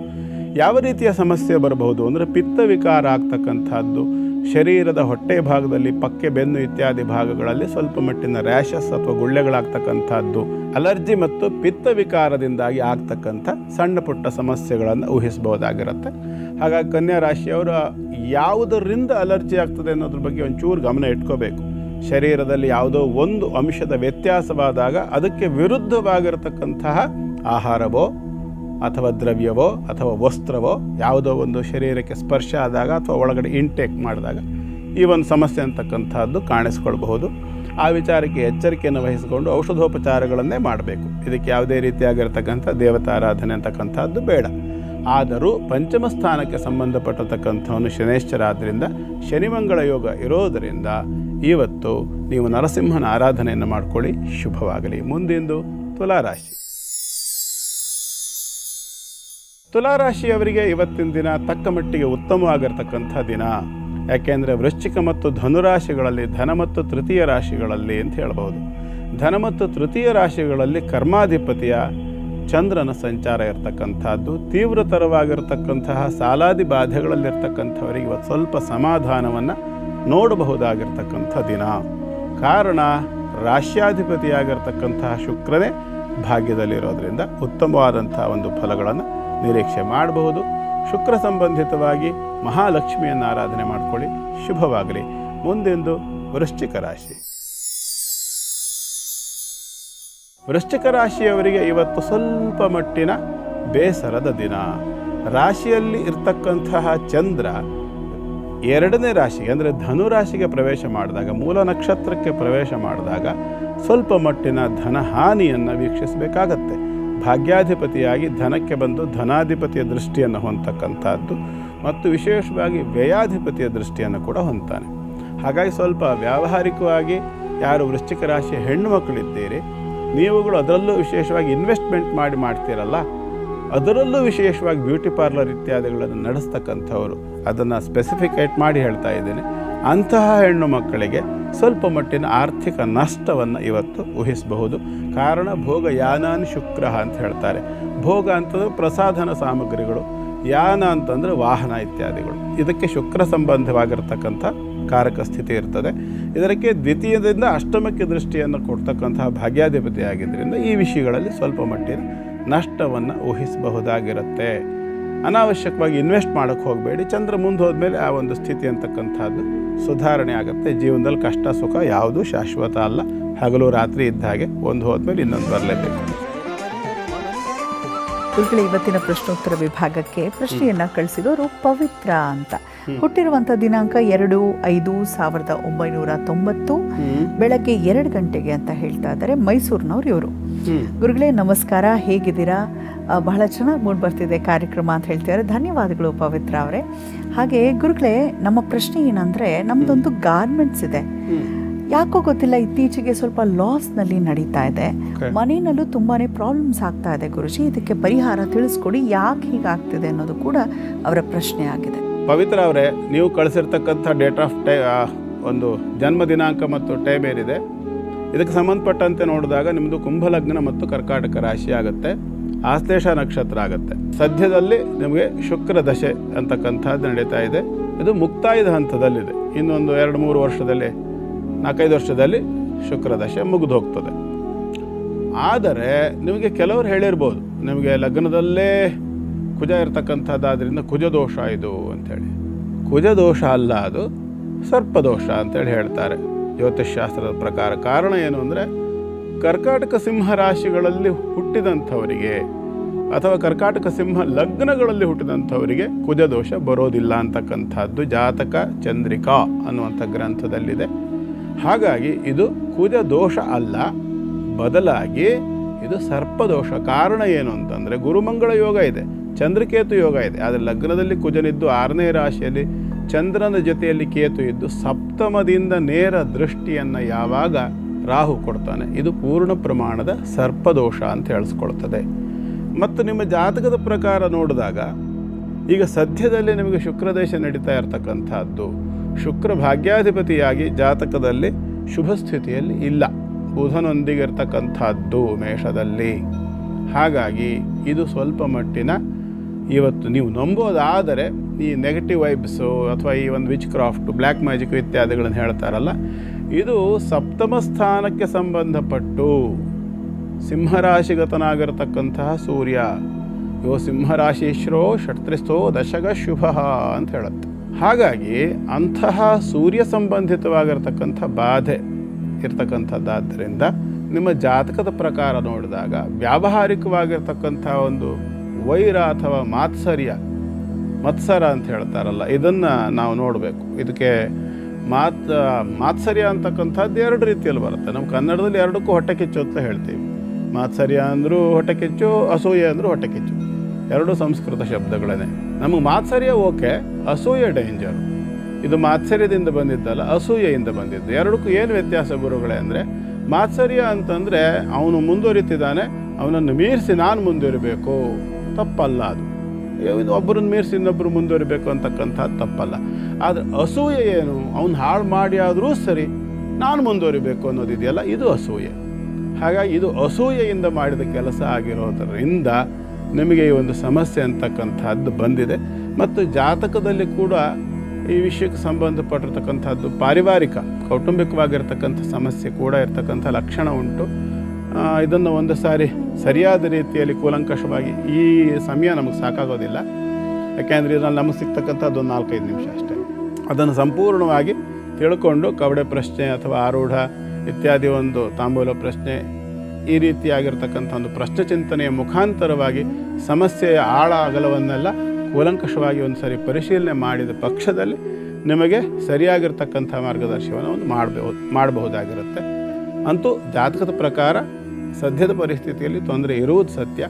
ಯಾವ ರೀತಿಯ ಸಮಸ್ಯೆ ಬರಬಹುದು ಅಂದರೆ ಪಿತ್ತ ವಿಕಾರ ಆಗ್ತಕ್ಕಂಥದ್ದು, ಶರೀರದ ಹೊಟ್ಟೆ ಭಾಗದಲ್ಲಿ, ಪಕ್ಕೆ, ಬೆನ್ನು ಇತ್ಯಾದಿ ಭಾಗಗಳಲ್ಲಿ ಸ್ವಲ್ಪ ಮಟ್ಟಿನ ರ್ಯಾಷಸ್ ಅಥವಾ ಗುಳ್ಳೆಗಳಾಗ್ತಕ್ಕಂಥದ್ದು, ಅಲರ್ಜಿ ಮತ್ತು ಪಿತ್ತ ವಿಕಾರದಿಂದಾಗಿ ಆಗ್ತಕ್ಕಂಥ ಸಣ್ಣ ಪುಟ್ಟ ಸಮಸ್ಯೆಗಳನ್ನು ಊಹಿಸಬಹುದಾಗಿರುತ್ತೆ. ಹಾಗಾಗಿ ಕನ್ಯಾ ರಾಶಿಯವರು ಯಾವುದರಿಂದ ಅಲರ್ಜಿ ಆಗ್ತದೆ ಅನ್ನೋದ್ರ ಬಗ್ಗೆ ಒಂಚೂರು ಗಮನ ಇಟ್ಕೋಬೇಕು. ಶರೀರದಲ್ಲಿ ಯಾವುದೋ ಒಂದು ಅಂಶದ ವ್ಯತ್ಯಾಸವಾದಾಗ ಅದಕ್ಕೆ ವಿರುದ್ಧವಾಗಿರತಕ್ಕಂತಹ ಆಹಾರವೋ ಅಥವಾ ದ್ರವ್ಯವೋ ಅಥವಾ ವಸ್ತ್ರವೋ ಯಾವುದೋ ಒಂದು ಶರೀರಕ್ಕೆ ಸ್ಪರ್ಶ ಆದಾಗ ಅಥವಾ ಒಳಗಡೆ ಇಂಟೇಕ್ ಮಾಡಿದಾಗ ಈ ಒಂದು ಸಮಸ್ಯೆ ಅಂತಕ್ಕಂಥದ್ದು ಕಾಣಿಸ್ಕೊಳ್ಬಹುದು. ಆ ವಿಚಾರಕ್ಕೆ ಎಚ್ಚರಿಕೆಯನ್ನು ವಹಿಸಿಕೊಂಡು ಔಷಧೋಪಚಾರಗಳನ್ನೇ ಮಾಡಬೇಕು. ಇದಕ್ಕೆ ಯಾವುದೇ ರೀತಿಯಾಗಿರ್ತಕ್ಕಂಥ ದೇವತಾರಾಧನೆ ಅಂತಕ್ಕಂಥದ್ದು ಬೇಡ. ಆದರೂ ಪಂಚಮ ಸ್ಥಾನಕ್ಕೆ ಸಂಬಂಧಪಟ್ಟತಕ್ಕಂಥವನು ಶನೇಶ್ವರಾದ್ದರಿಂದ ಶನಿಮಂಗಳ ಯೋಗ ಇರೋದರಿಂದ ಇವತ್ತು ನೀವು ನರಸಿಂಹನ ಆರಾಧನೆಯನ್ನು ಮಾಡಿಕೊಳ್ಳಿ, ಶುಭವಾಗಲಿ. ಮುಂದಿಂದು ತುಲಾರಾಶಿ. ತುಲಾರಾಶಿಯವರಿಗೆ ಇವತ್ತಿನ ದಿನ ತಕ್ಕ ಮಟ್ಟಿಗೆ ಉತ್ತಮವಾಗಿರ್ತಕ್ಕಂಥ ದಿನ. ಯಾಕೆಂದರೆ ವೃಶ್ಚಿಕ ಮತ್ತು ಧನುರಾಶಿಗಳಲ್ಲಿ, ಧನ ಮತ್ತು ತೃತೀಯ ರಾಶಿಗಳಲ್ಲಿ ಅಂತ ಹೇಳ್ಬೋದು. ಧನ ಮತ್ತು ತೃತೀಯ ರಾಶಿಗಳಲ್ಲಿ ಕರ್ಮಾಧಿಪತಿಯ ಚಂದ್ರನ ಸಂಚಾರ ಇರತಕ್ಕಂಥದ್ದು. ತೀವ್ರತರವಾಗಿರ್ತಕ್ಕಂತಹ ಸಾಲಾದಿ ಬಾಧೆಗಳಲ್ಲಿರ್ತಕ್ಕಂಥವರಿಗೆ ಇವತ್ತು ಸ್ವಲ್ಪ ಸಮಾಧಾನವನ್ನು ನೋಡಬಹುದಾಗಿರ್ತಕ್ಕಂಥ ದಿನ. ಕಾರಣ ರಾಶ್ಯಾಧಿಪತಿಯಾಗಿರ್ತಕ್ಕಂತಹ ಶುಕ್ರನೇ ಭಾಗ್ಯದಲ್ಲಿರೋದ್ರಿಂದ ಉತ್ತಮವಾದಂಥ ಒಂದು ಫಲಗಳನ್ನು ನಿರೀಕ್ಷೆ ಮಾಡಬಹುದು. ಶುಕ್ರ ಸಂಬಂಧಿತವಾಗಿ ಮಹಾಲಕ್ಷ್ಮಿಯನ್ನು ಆರಾಧನೆ ಮಾಡಿಕೊಳ್ಳಿ, ಶುಭವಾಗಲಿ. ಮುಂದೆಂದು ವೃಶ್ಚಿಕ ರಾಶಿ. ವೃಶ್ಚಿಕ ರಾಶಿಯವರಿಗೆ ಇವತ್ತು ಸ್ವಲ್ಪ ಮಟ್ಟಿನ ಬೇಸರದ ದಿನ. ರಾಶಿಯಲ್ಲಿ ಇರ್ತಕ್ಕಂತಹ ಚಂದ್ರ 2ನೇ ರಾಶಿಗೆ ಅಂದರೆ ಧನುರಾಶಿಗೆ ಪ್ರವೇಶ ಮಾಡಿದಾಗ, ಮೂಲ ನಕ್ಷತ್ರಕ್ಕೆ ಪ್ರವೇಶ ಮಾಡಿದಾಗ ಸ್ವಲ್ಪ ಮಟ್ಟಿನ ಧನಹಾನಿಯನ್ನು ವೀಕ್ಷಿಸಬೇಕಾಗತ್ತೆ. ಭಾಗ್ಯಾಧಿಪತಿಯಾಗಿ ಧನಕ್ಕೆ ಬಂದು ಧನಾಧಿಪತಿಯ ದೃಷ್ಟಿಯನ್ನು ಹೊಂದತಕ್ಕಂಥದ್ದು ಮತ್ತು ವಿಶೇಷವಾಗಿ ವ್ಯಯಾಧಿಪತಿಯ ದೃಷ್ಟಿಯನ್ನು ಕೂಡ ಹೊಂದ್ತಾನೆ. ಹಾಗಾಗಿ ಸ್ವಲ್ಪ ವ್ಯಾವಹಾರಿಕವಾಗಿ ಯಾರು ವೃಶ್ಚಿಕ ರಾಶಿಯ ಹೆಣ್ಣು ಮಕ್ಕಳಿದ್ದೀರಿ, ನೀವುಗಳು ಅದರಲ್ಲೂ ವಿಶೇಷವಾಗಿ ಇನ್ವೆಸ್ಟ್ಮೆಂಟ್ ಮಾಡ್ತೀರಲ್ಲ, ಅದರಲ್ಲೂ ವಿಶೇಷವಾಗಿ ಬ್ಯೂಟಿ ಪಾರ್ಲರ್ ಇತ್ಯಾದಿಗಳನ್ನು ನಡೆಸ್ತಕ್ಕಂಥವರು, ಅದನ್ನು ಸ್ಪೆಸಿಫಿಕೇಟ್ ಮಾಡಿ ಹೇಳ್ತಾ ಇದ್ದೇನೆ. ಅಂತಹ ಹೆಣ್ಣು ಮಕ್ಕಳಿಗೆ ಸ್ವಲ್ಪ ಮಟ್ಟಿನ ಆರ್ಥಿಕ ನಷ್ಟವನ್ನು ಇವತ್ತು ಊಹಿಸಬಹುದು. ಕಾರಣ ಭೋಗ ಯಾನಾನ್ ಶುಕ್ರ ಅಂತ ಹೇಳ್ತಾರೆ. ಭೋಗ ಅಂತಂದರೆ ಪ್ರಸಾಧನ ಸಾಮಗ್ರಿಗಳು, ಯಾನ ಅಂತಂದರೆ ವಾಹನ ಇತ್ಯಾದಿಗಳು. ಇದಕ್ಕೆ ಶುಕ್ರ ಸಂಬಂಧವಾಗಿರ್ತಕ್ಕಂಥ ಕಾರಕ ಸ್ಥಿತಿ ಇರ್ತದೆ. ಇದಕ್ಕೆ ದ್ವಿತೀಯದಿಂದ ಅಷ್ಟಮಕ್ಕೆ ದೃಷ್ಟಿಯನ್ನು ಕೊಡ್ತಕ್ಕಂತಹ ಭಾಗ್ಯಾಧಿಪತಿ ಆಗಿದ್ದರಿಂದ ಈ ವಿಷಯಗಳಲ್ಲಿ ಸ್ವಲ್ಪ ಮಟ್ಟಿನ ನಷ್ಟವನ್ನು ಊಹಿಸಬಹುದಾಗಿರುತ್ತೆ. ಅನಾವಶ್ಯಕವಾಗಿ ಇನ್ವೆಸ್ಟ್ ಮಾಡೋಕ್ಕೆ ಹೋಗಬೇಡಿ. ಚಂದ್ರ ಮುಂದೆ ಹೋದ್ಮೇಲೆ ಆ ಒಂದು ಸ್ಥಿತಿ ಅಂತಕ್ಕಂಥದ್ದು ಸುಧಾರಣೆ ಆಗುತ್ತೆ. ಜೀವನದಲ್ಲಿ ಕಷ್ಟ ಸುಖ ಯಾವುದೂ ಶಾಶ್ವತ ಅಲ್ಲ. ಹಗಲು ರಾತ್ರಿ ಇದ್ದ ಹಾಗೆ ಒಂದು ಹೋದ್ಮೇಲೆ ಇನ್ನೊಂದು ಬರಲೇಬೇಕು. ಗುರುಗಳೇ, ಇವತ್ತಿನ ಪ್ರಶ್ನೋತ್ತರ ವಿಭಾಗಕ್ಕೆ ಪ್ರಶ್ನೆಯನ್ನ ಕಳಿಸಿದವರು ಪವಿತ್ರ ಅಂತ. ಹುಟ್ಟಿರುವಂಥ ದಿನಾಂಕ 2/5/1990 ಬೆಳಗ್ಗೆ 2 ಗಂಟೆಗೆ ಅಂತ ಹೇಳ್ತಾ ಇದ್ದಾರೆ. ಮೈಸೂರಿನವ್ರು ಇವರು. ಗುರುಗಳೇ ನಮಸ್ಕಾರ, ಹೇಗಿದ್ದೀರಾ? ಬಹಳ ಚೆನ್ನಾಗಿ ಮೂಡ್ ಬರ್ತಿದೆ ಕಾರ್ಯಕ್ರಮ ಅಂತ ಹೇಳ್ತಿದ್ದಾರೆ. ಧನ್ಯವಾದಗಳು ಪವಿತ್ರ ಅವರೇ. ಹಾಗೆ ಗುರುಗಳೇ, ನಮ್ಮ ಪ್ರಶ್ನೆ ಏನಂದರೆ, ನಮ್ಮದೊಂದು ಗಾರ್ಮೆಂಟ್ಸ್ ಇದೆ. ಯಾಕೋ ಗೊತ್ತಿಲ್ಲ, ಇತ್ತೀಚೆಗೆ ಸ್ವಲ್ಪ ಲಾಸ್ನಲ್ಲಿ ನಡೀತಾ ಇದೆ. ಮನೆಯಲ್ಲೂ ತುಂಬಾ ಪ್ರಾಬ್ಲಮ್ಸ್ ಆಗ್ತಾ ಇದೆ ಗುರುಜಿ. ಇದಕ್ಕೆ ಪರಿಹಾರ ತಿಳಿಸ್ಕೊಡಿ, ಯಾಕೆ ಹೀಗಾಗ್ತಿದೆ ಅನ್ನೋದು ಕೂಡ ಅವರ ಪ್ರಶ್ನೆ ಆಗಿದೆ. ಪವಿತ್ರ ಅವರೇ, ನೀವು ಕಳಿಸಿರ್ತಕ್ಕಂಥ ಡೇಟ್ ಆಫ್ ಒಂದು ಜನ್ಮ ದಿನಾಂಕ ಮತ್ತು ಟೈಮ್ ಏನಿದೆ, ಇದಕ್ಕೆ ಸಂಬಂಧಪಟ್ಟಂತೆ ನೋಡಿದಾಗ ನಿಮ್ಮದು ಕುಂಭಲಗ್ನ ಮತ್ತು ಕರ್ಕಾಟಕ ರಾಶಿ ಆಗುತ್ತೆ. ಆಶ್ಲೇಷ ನಕ್ಷತ್ರ ಆಗುತ್ತೆ. ಸದ್ಯದಲ್ಲಿ ನಿಮಗೆ ಶುಕ್ರ ದಶೆ ಅಂತಕ್ಕಂಥದ್ದು ನಡೀತಾ ಇದೆ. ಇದು ಮುಕ್ತಾಯದ ಹಂತದಲ್ಲಿದೆ. ಇನ್ನೊಂದು 2-3 ವರ್ಷದಲ್ಲಿ, 4-5 ವರ್ಷದಲ್ಲಿ ಶುಕ್ರ ದಶೆ ಮುಗಿದು ಹೋಗ್ತದೆ. ಆದರೆ ನಿಮಗೆ ಕೆಲವರು ಹೇಳಿರ್ಬೋದು, ನಿಮಗೆ ಲಗ್ನದಲ್ಲೇ ಕುಜ ಇರತಕ್ಕಂಥದ್ದಾದ್ರಿಂದ ಕುಜದೋಷ ಇದು ಅಂಥೇಳಿ. ಕುಜದೋಷ ಅಲ್ಲ, ಅದು ಸರ್ಪದೋಷ ಅಂತೇಳಿ ಹೇಳ್ತಾರೆ ಜ್ಯೋತಿಷ್ಶಾಸ್ತ್ರದ ಪ್ರಕಾರ. ಕಾರಣ ಏನು ಅಂದರೆ, ಕರ್ಕಾಟಕ ಸಿಂಹ ರಾಶಿಗಳಲ್ಲಿ ಹುಟ್ಟಿದಂಥವರಿಗೆ ಅಥವಾ ಕರ್ಕಾಟಕ ಸಿಂಹ ಲಗ್ನಗಳಲ್ಲಿ ಹುಟ್ಟಿದಂಥವರಿಗೆ ಕುಜದೋಷ ಬರೋದಿಲ್ಲ ಅಂತಕ್ಕಂಥದ್ದು ಜಾತಕ ಚಂದ್ರಿಕಾ ಅನ್ನುವಂಥ ಗ್ರಂಥದಲ್ಲಿದೆ. ಹಾಗಾಗಿ ಇದು ಕುಜದೋಷ ಅಲ್ಲ, ಬದಲಾಗಿ ಇದು ಸರ್ಪದೋಷ. ಕಾರಣ ಏನು ಅಂತಂದರೆ, ಗುರುಮಂಗಳ ಯೋಗ ಇದೆ, ಚಂದ್ರಕೇತು ಯೋಗ ಇದೆ. ಆದರೆ ಲಗ್ನದಲ್ಲಿ ಕುಜನಿದ್ದು 6ನೇ ರಾಶಿಯಲ್ಲಿ ಚಂದ್ರನ ಜೊತೆಯಲ್ಲಿ ಕೇತು ಇದ್ದು ಸಪ್ತಮದಿಂದ ನೇರ ದೃಷ್ಟಿಯನ್ನು ಯಾವಾಗ ರಾಹು ಕೊಡ್ತಾನೆ, ಇದು ಪೂರ್ಣ ಪ್ರಮಾಣದ ಸರ್ಪದೋಷ ಅಂತ ಹೇಳಿಸ್ಕೊಳ್ತದೆ. ಮತ್ತು ನಿಮ್ಮ ಜಾತಕದ ಪ್ರಕಾರ ನೋಡಿದಾಗ ಈಗ ಸದ್ಯದಲ್ಲಿ ನಿಮಗೆ ಶುಕ್ರದೇಶ ನಡೀತಾ ಇರತಕ್ಕಂಥದ್ದು. ಶುಕ್ರ ಭಾಗ್ಯಾಧಿಪತಿಯಾಗಿ ಜಾತಕದಲ್ಲಿ ಶುಭ ಸ್ಥಿತಿಯಲ್ಲಿ ಇಲ್ಲ, ಬುಧನೊಂದಿಗೆ ಇರ್ತಕ್ಕಂಥದ್ದು ಮೇಷದಲ್ಲಿ. ಹಾಗಾಗಿ ಇದು ಸ್ವಲ್ಪ ಮಟ್ಟಿನ, ಇವತ್ತು ನೀವು ನಂಬೋದಾದರೆ ಈ ನೆಗೆಟಿವ್ ವೈಬ್ಸು ಅಥವಾ ಈ ಒಂದು ವಿಚ್ ಕ್ರಾಫ್ಟು, ಬ್ಲ್ಯಾಕ್ ಮ್ಯಾಜಿಕ್ ಇತ್ಯಾದಿಗಳನ್ನು ಹೇಳ್ತಾರಲ್ಲ, ಇದು ಸಪ್ತಮ ಸ್ಥಾನಕ್ಕೆ ಸಂಬಂಧಪಟ್ಟು ಸಿಂಹರಾಶಿಗತನಾಗಿರತಕ್ಕಂತಹ ಸೂರ್ಯ, ಯೋ ಸಿಂಹರಾಶೀಶ್ರೋ ಷಟ್ರಿಸ್ಥೋ ದಶಗ ಶುಭ ಅಂತ ಹೇಳುತ್ತೆ. ಹಾಗಾಗಿ ಅಂತಹ ಸೂರ್ಯ ಸಂಬಂಧಿತವಾಗಿರ್ತಕ್ಕಂಥ ಬಾಧೆ ಇರ್ತಕ್ಕಂಥದ್ದಾದ್ದರಿಂದ ನಿಮ್ಮ ಜಾತಕದ ಪ್ರಕಾರ ನೋಡಿದಾಗ ವ್ಯಾವಹಾರಿಕವಾಗಿರ್ತಕ್ಕಂಥ ಒಂದು ವೈರ ಅಥವಾ ಮತ್ಸರ ಅಂತ ಹೇಳ್ತಾರಲ್ಲ, ಇದನ್ನು ನಾವು ನೋಡಬೇಕು. ಇದಕ್ಕೆ ಮಾತ್ಸರ್ಯ ಅಂತಕ್ಕಂಥದ್ದು 2 ರೀತಿಯಲ್ಲಿ ಬರುತ್ತೆ. ನಮ್ಮ ಕನ್ನಡದಲ್ಲಿ 2ಕ್ಕೂ ಹೊಟ್ಟೆ ಕಿಚ್ಚು ಅಂತ ಹೇಳ್ತೀವಿ. ಮಾತ್ಸರ್ಯ ಅಂದರೂ ಹೊಟ್ಟೆ ಕಿಚ್ಚು, ಅಸೂಯೆ ಅಂದರೂ ಹೊಟ್ಟೆ ಕಿಚ್ಚು, 2 ಸಂಸ್ಕೃತ ಶಬ್ದಗಳೇ. ನಮಗೆ ಮಾತ್ಸರ್ಯ ಓಕೆ, ಅಸೂಯೆ ಡೇಂಜರು. ಇದು ಮಾತ್ಸರ್ಯದಿಂದ ಬಂದಿದ್ದಲ್ಲ, ಅಸೂಯೆಯಿಂದ ಬಂದಿದ್ದು. 2ಕ್ಕೂ ಏನು ವ್ಯತ್ಯಾಸ ಗುರುಗಳೇ ಅಂದರೆ, ಮಾತ್ಸರ್ಯ ಅಂತಂದರೆ ಅವನು ಮುಂದುವರಿತಿದ್ದಾನೆ, ಅವನನ್ನು ಮೀರಿಸಿ ನಾನು ಮುಂದುವರಿಬೇಕು, ತಪ್ಪಲ್ಲ. ಅದು ಒಬ್ಬರನ್ನು ಮೀರಿಸಿ ಇನ್ನೊಬ್ಬರು ಮುಂದುವರಿಬೇಕು ಅಂತಕ್ಕಂಥದ್ದು ತಪ್ಪಲ್ಲ. ಆದರೆ ಅಸೂಯೆ ಏನು, ಅವನು ಹಾಳು ಮಾಡಿ ಆದರೂ ಸರಿ ನಾನು ಮುಂದುವರಿಬೇಕು ಅನ್ನೋದಿದೆಯಲ್ಲ, ಇದು ಅಸೂಯೆ. ಹಾಗಾಗಿ ಇದು ಅಸೂಯೆಯಿಂದ ಮಾಡಿದ ಕೆಲಸ ಆಗಿರೋದರಿಂದ ನಿಮಗೆ ಈ ಒಂದು ಸಮಸ್ಯೆ ಅಂತಕ್ಕಂಥದ್ದು ಬಂದಿದೆ. ಮತ್ತು ಜಾತಕದಲ್ಲಿ ಕೂಡ ಈ ವಿಷಯಕ್ಕೆ ಸಂಬಂಧಪಟ್ಟಿರ್ತಕ್ಕಂಥದ್ದು ಪಾರಿವಾರಿಕ ಕೌಟುಂಬಿಕವಾಗಿರ್ತಕ್ಕಂಥ ಸಮಸ್ಯೆ ಕೂಡ ಇರ್ತಕ್ಕಂಥ ಲಕ್ಷಣ ಉಂಟು. ಇದನ್ನು ಒಂದು ಸಾರಿ ಸರಿಯಾದ ರೀತಿಯಲ್ಲಿ ಕೂಲಂಕಷವಾಗಿ, ಈ ಸಮಯ ನಮಗೆ ಸಾಕಾಗೋದಿಲ್ಲ, ಯಾಕೆಂದರೆ ಇದರಲ್ಲಿ ನಮಗೆ ಸಿಗ್ತಕ್ಕಂಥದ್ದು ಒಂದು 4-5 ನಿಮಿಷ ಅಷ್ಟೇ. ಅದನ್ನು ಸಂಪೂರ್ಣವಾಗಿ ತಿಳ್ಕೊಂಡು ಕವಡೆ ಪ್ರಶ್ನೆ ಅಥವಾ ಆರೂಢ ಇತ್ಯಾದಿ ಒಂದು ತಾಂಬೂಲ ಪ್ರಶ್ನೆ ಈ ರೀತಿಯಾಗಿರ್ತಕ್ಕಂಥ ಒಂದು ಪ್ರಶ್ನೆ ಚಿಂತನೆಯ ಮುಖಾಂತರವಾಗಿ ಸಮಸ್ಯೆಯ ಆಳ ಅಗಲವನ್ನೆಲ್ಲ ಕೂಲಂಕಷವಾಗಿ ಒಂದು ಸರಿ ಪರಿಶೀಲನೆ ಮಾಡಿದ ಪಕ್ಷದಲ್ಲಿ ನಿಮಗೆ ಸರಿಯಾಗಿರ್ತಕ್ಕಂಥ ಮಾರ್ಗದರ್ಶನವನ್ನು ಮಾಡಬಹುದಾಗಿರುತ್ತೆ. ಅಂತೂ ಜಾತಕದ ಪ್ರಕಾರ ಸದ್ಯದ ಪರಿಸ್ಥಿತಿಯಲ್ಲಿ ತೊಂದರೆ ಇರುವುದು ಸತ್ಯ.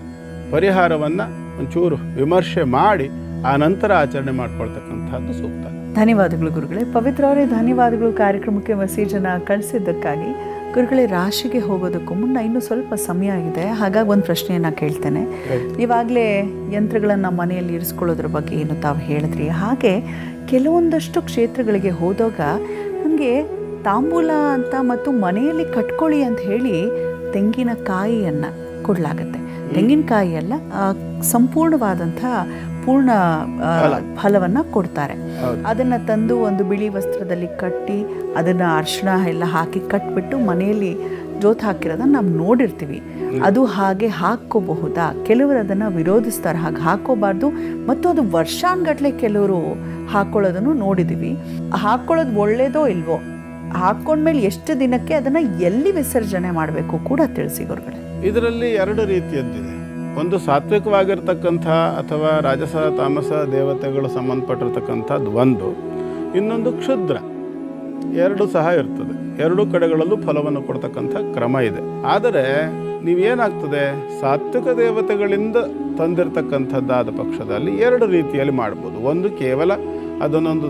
ಪರಿಹಾರವನ್ನು ಒಂಚೂರು ವಿಮರ್ಶೆ ಮಾಡಿ ಆ ನಂತರ ಆಚರಣೆ ಮಾಡ್ಕೊಳ್ತಕ್ಕಂಥದ್ದು ಸೂಕ್ತ. ಧನ್ಯವಾದಗಳು ಗುರುಗಳೇ. ಪವಿತ್ರ ಅವರೇ, ಧನ್ಯವಾದಗಳು ಕಾರ್ಯಕ್ರಮಕ್ಕೆ ಮೆಸೇಜನ್ನು ಕಳಿಸಿದ್ದಕ್ಕಾಗಿ. ಗುರುಗಳೇ, ರಾಶಿಗೆ ಹೋಗೋದಕ್ಕೂ ಮುನ್ನ ಇನ್ನೂ ಸ್ವಲ್ಪ ಸಮಯ ಇದೆ, ಹಾಗಾಗಿ ಒಂದು ಪ್ರಶ್ನೆಯನ್ನು ಕೇಳ್ತೇನೆ. ಇವಾಗಲೇ ಯಂತ್ರಗಳನ್ನು ಮನೆಯಲ್ಲಿ ಇರಿಸ್ಕೊಳ್ಳೋದ್ರ ಬಗ್ಗೆ ಏನು ತಾವು ಹೇಳಿದ್ರಿ, ಹಾಗೆ ಕೆಲವೊಂದಷ್ಟು ಕ್ಷೇತ್ರಗಳಿಗೆ ಹೋದಾಗ ನಮಗೆ ತಾಂಬೂಲ ಅಂತ ಮತ್ತು ಮನೆಯಲ್ಲಿ ಕಟ್ಕೊಳ್ಳಿ ಅಂತ ಹೇಳಿ ತೆಂಗಿನಕಾಯಿಯನ್ನು ಕೊಡಲಾಗತ್ತೆ. ತೆಂಗಿನಕಾಯಿ ಅಲ್ಲ, ಸಂಪೂರ್ಣವಾದಂಥ ಪೂರ್ಣ ಫಲವನ್ನು ಕೊಡ್ತಾರೆ. ಅದನ್ನು ತಂದು ಒಂದು ಬಿಳಿ ವಸ್ತ್ರದಲ್ಲಿ ಕಟ್ಟಿ ಅದನ್ನು ಅರಿಶಿಣ ಎಲ್ಲ ಹಾಕಿ ಕಟ್ಬಿಟ್ಟು ಮನೆಯಲ್ಲಿ ಜೋತ್ ಹಾಕಿರೋದನ್ನು ನಾವು ನೋಡಿರ್ತೀವಿ. ಅದು ಹಾಗೆ ಹಾಕ್ಕೋಬಹುದಾ? ಕೆಲವರು ಅದನ್ನು ವಿರೋಧಿಸ್ತಾರೆ, ಹಾಗೆ ಹಾಕ್ಕೋಬಾರ್ದು, ಮತ್ತು ಅದು ವರ್ಷಾನ್ಗಟ್ಲೆ ಕೆಲವರು ಹಾಕ್ಕೊಳ್ಳೋದನ್ನು ನೋಡಿದ್ದೀವಿ. ಹಾಕ್ಕೊಳ್ಳೋದು ಒಳ್ಳೇದೋ ಇಲ್ವೋ, ಹಾಕ್ಕೊಂಡ್ಮೇಲೆ ಎಷ್ಟು ದಿನಕ್ಕೆ ಅದನ್ನು ಎಲ್ಲಿ ವಿಸರ್ಜನೆ ಮಾಡಬೇಕು ಕೂಡ ತಿಳಿಸಿ ಗುರುಗಳೇ. ಇದರಲ್ಲಿ ಎರಡು ರೀತಿಯದ್ದಿದೆ. ಒಂದು ಸಾತ್ವಿಕವಾಗಿರ್ತಕ್ಕಂಥ ಅಥವಾ ರಾಜಸ ತಾಮಸ ದೇವತೆಗಳು ಸಂಬಂಧಪಟ್ಟಿರ್ತಕ್ಕಂಥದ್ದು ಒಂದು, ಇನ್ನೊಂದು ಕ್ಷುದ್ರ, ಎರಡು ಸಹ ಇರ್ತದೆ. ಎರಡೂ ಕಡೆಗಳಲ್ಲೂ ಫಲವನ್ನು ಕೊಡ್ತಕ್ಕಂಥ ಕ್ರಮ ಇದೆ. ಆದರೆ ನೀವೇನಾಗ್ತದೆ, ಸಾತ್ವಿಕ ದೇವತೆಗಳಿಂದ ತಂದಿರತಕ್ಕಂಥದ್ದಾದ ಪಕ್ಷದಲ್ಲಿ ಎರಡು ರೀತಿಯಲ್ಲಿ ಮಾಡ್ಬೋದು. ಒಂದು ಕೇವಲ ಅದನ್ನೊಂದು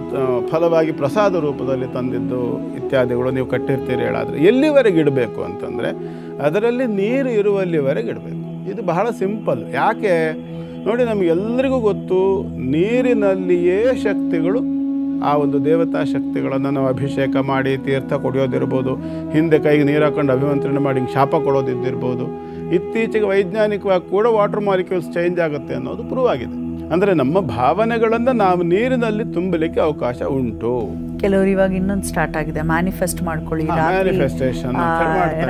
ಫಲವಾಗಿ ಪ್ರಸಾದ ರೂಪದಲ್ಲಿ ತಂದಿದ್ದು ಇತ್ಯಾದಿಗಳು ನೀವು ಕಟ್ಟಿರ್ತೀರಿ ಹೇಳಾದರೆ ಎಲ್ಲಿವರೆಗೆ ಇಡಬೇಕು ಅಂತಂದರೆ ಅದರಲ್ಲಿ ನೀರು ಇರುವಲ್ಲಿವರೆಗೆ ಇಡಬೇಕು. ಇದು ಬಹಳ ಸಿಂಪಲ್. ಯಾಕೆ ನೋಡಿ, ನಮಗೆಲ್ಲರಿಗೂ ಗೊತ್ತು, ನೀರಿನಲ್ಲಿಯೇ ಶಕ್ತಿಗಳು, ಆ ಒಂದು ದೇವತಾ ಶಕ್ತಿಗಳನ್ನು ನಾವು ಅಭಿಷೇಕ ಮಾಡಿ ತೀರ್ಥ ಕೊಡೋದಿರ್ಬೋದು, ಹಿಂದೆ ಕೈಗೆ ನೀರು ಹಾಕೊಂಡು ಅಭಿಮಂತ್ರಣ ಮಾಡಿ ಶಾಪ ಕೊಡೋದಿದ್ದಿರ್ಬೋದು. ಇತ್ತೀಚೆಗೆ ವೈಜ್ಞಾನಿಕವಾಗಿ ಕೂಡ ವಾಟರ್ ಮಾಲಿಕ್ಯೂಲ್ಸ್ ಚೇಂಜ್ ಆಗುತ್ತೆ ಅನ್ನೋದು ಪ್ರೂವ್ ಆಗಿದೆ. ಅಂದರೆ ನಮ್ಮ ಭಾವನೆಗಳನ್ನು ನಾವು ನೀರಿನಲ್ಲಿ ತುಂಬಲಿಕ್ಕೆ ಅವಕಾಶ ಉಂಟು. ಕೆಲವರು ಇವಾಗ ಇನ್ನೊಂದು ಸ್ಟಾರ್ಟ್ ಆಗಿದೆ, ಮ್ಯಾನಿಫೆಸ್ಟ್ ಮಾಡ್ಕೊಳ್ಳಿ, ಮ್ಯಾನಿಫೆಸ್ಟೇಷನ್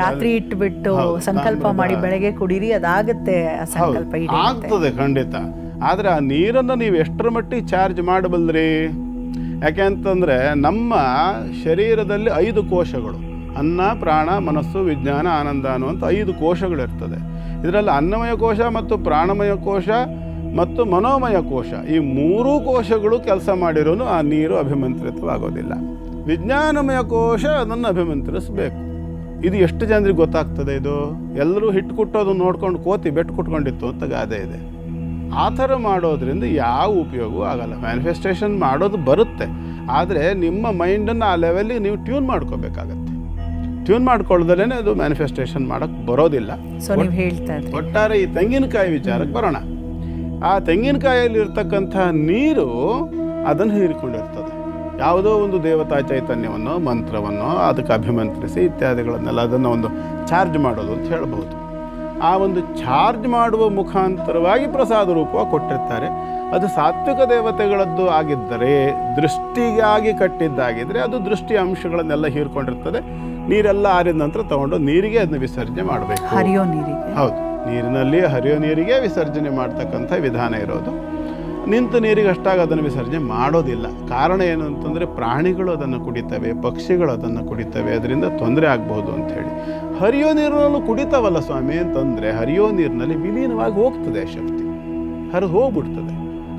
ರಾತ್ರಿ ಇಟ್ಬಿಟ್ಟು ಸಂಕಲ್ಪ ಮಾಡಿ ಬೆಳಗ್ಗೆ ಕುಡೀರಿ, ಅದಾಗತ್ತೆ ಸಂಕಲ್ಪ ಆಗ್ತದೆ ಖಂಡಿತ. ಆದರೆ ಆ ನೀರನ್ನು ನೀವು ಎಷ್ಟರ ಮಟ್ಟಿಗೆ ಚಾರ್ಜ್ ಮಾಡಬಲ್ರಿ? ಯಾಕೆಂತಂದರೆ ನಮ್ಮ ಶರೀರದಲ್ಲಿ 5 ಕೋಶಗಳು, ಅನ್ನ, ಪ್ರಾಣ, ಮನಸ್ಸು, ವಿಜ್ಞಾನ, ಆನಂದ ಅನ್ನುವಂಥ 5 ಕೋಶಗಳಿರ್ತದೆ. ಇದರಲ್ಲಿ ಅನ್ನಮಯ ಕೋಶ ಮತ್ತು ಪ್ರಾಣಮಯ ಕೋಶ ಮತ್ತು ಮನೋಮಯ ಕೋಶ, ಈ 3 ಕೋಶಗಳು ಕೆಲಸ ಮಾಡಿರೋನು ಆ ನೀರು ಅಭಿಮಂತ್ರಿತವಾಗೋದಿಲ್ಲ. ವಿಜ್ಞಾನಮಯ ಕೋಶ ಅದನ್ನು ಅಭಿಮಂತ್ರಿಸಬೇಕು. ಇದು ಎಷ್ಟು ಜನರಿಗೆ ಗೊತ್ತಾಗ್ತದೆ? ಇದು ಎಲ್ಲರೂ ಹಿಟ್ಟು ಕುಟ್ಟೋದು ನೋಡ್ಕೊಂಡು ಕೋತಿ ಬೆಟ್ಟು ಕುಟ್ಕೊಂಡಿತ್ತು ಅಂತ ಗಾದೆ ಇದೆ. ಆ ಥರ ಮಾಡೋದ್ರಿಂದ ಯಾವ ಉಪಯೋಗವೂ ಆಗಲ್ಲ. ಮ್ಯಾನಿಫೆಸ್ಟೇಷನ್ ಮಾಡೋದು ಬರುತ್ತೆ, ಆದರೆ ನಿಮ್ಮ ಮೈಂಡನ್ನು ಆ ಲೆವೆಲ್ಲಿಗೆ ನೀವು ಟ್ಯೂನ್ ಮಾಡ್ಕೋಬೇಕಾಗತ್ತೆ. ಟ್ಯೂನ್ ಮಾಡ್ಕೊಳ್ಳೋದಲ್ಲೇ ಅದು ಮ್ಯಾನಿಫೆಸ್ಟೇಷನ್ ಮಾಡೋಕ್ಕೆ ಬರೋದಿಲ್ಲ. ಒಟ್ಟಾರೆ ಈ ತೆಂಗಿನಕಾಯಿ ವಿಚಾರಕ್ಕೆ ಬರೋಣ. ಆ ತೆಂಗಿನಕಾಯಲ್ಲಿ ಇರ್ತಕ್ಕಂಥ ನೀರು ಅದನ್ನು ಹೀರಿಕೊಂಡಿರ್ತದೆ. ಯಾವುದೋ ಒಂದು ದೇವತಾ ಚೈತನ್ಯವನ್ನು, ಮಂತ್ರವನ್ನು ಅದಕ್ಕೆ ಅಭಿಮಂತ್ರಿಸಿ ಇತ್ಯಾದಿಗಳನ್ನೆಲ್ಲ ಅದನ್ನು ಒಂದು ಚಾರ್ಜ್ ಮಾಡೋದು ಅಂತ ಹೇಳ್ಬೋದು. ಆ ಒಂದು ಚಾರ್ಜ್ ಮಾಡುವ ಮುಖಾಂತರವಾಗಿ ಪ್ರಸಾದ ರೂಪವಾಗಿ ಕೊಟ್ಟಿರ್ತಾರೆ. ಅದು ಸಾತ್ವಿಕ ದೇವತೆಗಳದ್ದು ಆಗಿದ್ದರೆ, ದೃಷ್ಟಿಗಾಗಿ ಕಟ್ಟಿದ್ದಾಗಿದ್ದರೆ ಅದು ದೃಷ್ಟಿ ಅಂಶಗಳನ್ನೆಲ್ಲ ಹೀರ್ಕೊಂಡಿರ್ತದೆ. ನೀರೆಲ್ಲ ಆರಿದ ನಂತರ ತಗೊಂಡು ನೀರಿಗೆ ಅದನ್ನು ವಿಸರ್ಜನೆ ಮಾಡಬೇಕು. ಹರಿಯೋ ನೀರಿಗೆ, ಹೌದು, ನೀರಿನಲ್ಲಿ ಹರಿಯೋ ನೀರಿಗೆ ವಿಸರ್ಜನೆ ಮಾಡ್ತಕ್ಕಂಥ ವಿಧಾನ ಇರೋದು. ನಿಂತು ನೀರಿಗೆ ಅಷ್ಟಾಗಿ ಅದನ್ನು ವಿಸರ್ಜನೆ ಮಾಡೋದಿಲ್ಲ. ಕಾರಣ ಏನು ಅಂತಂದರೆ ಪ್ರಾಣಿಗಳು ಅದನ್ನು ಕುಡಿತವೆ, ಪಕ್ಷಿಗಳು ಅದನ್ನು ಕುಡಿತವೆ, ಅದರಿಂದ ತೊಂದರೆ ಆಗ್ಬೋದು ಅಂಥೇಳಿ. ಹರಿಯೋ ನೀರಿನಲ್ಲೂ ಕುಡಿತಾವಲ್ಲ ಸ್ವಾಮಿ ಅಂತಂದರೆ ಹರಿಯೋ ನೀರಿನಲ್ಲಿ ವಿಲೀನವಾಗಿ ಹೋಗ್ತದೆ ಶಕ್ತಿ, ಹರಿದು ಹೋಗ್ಬಿಡ್ತದೆ.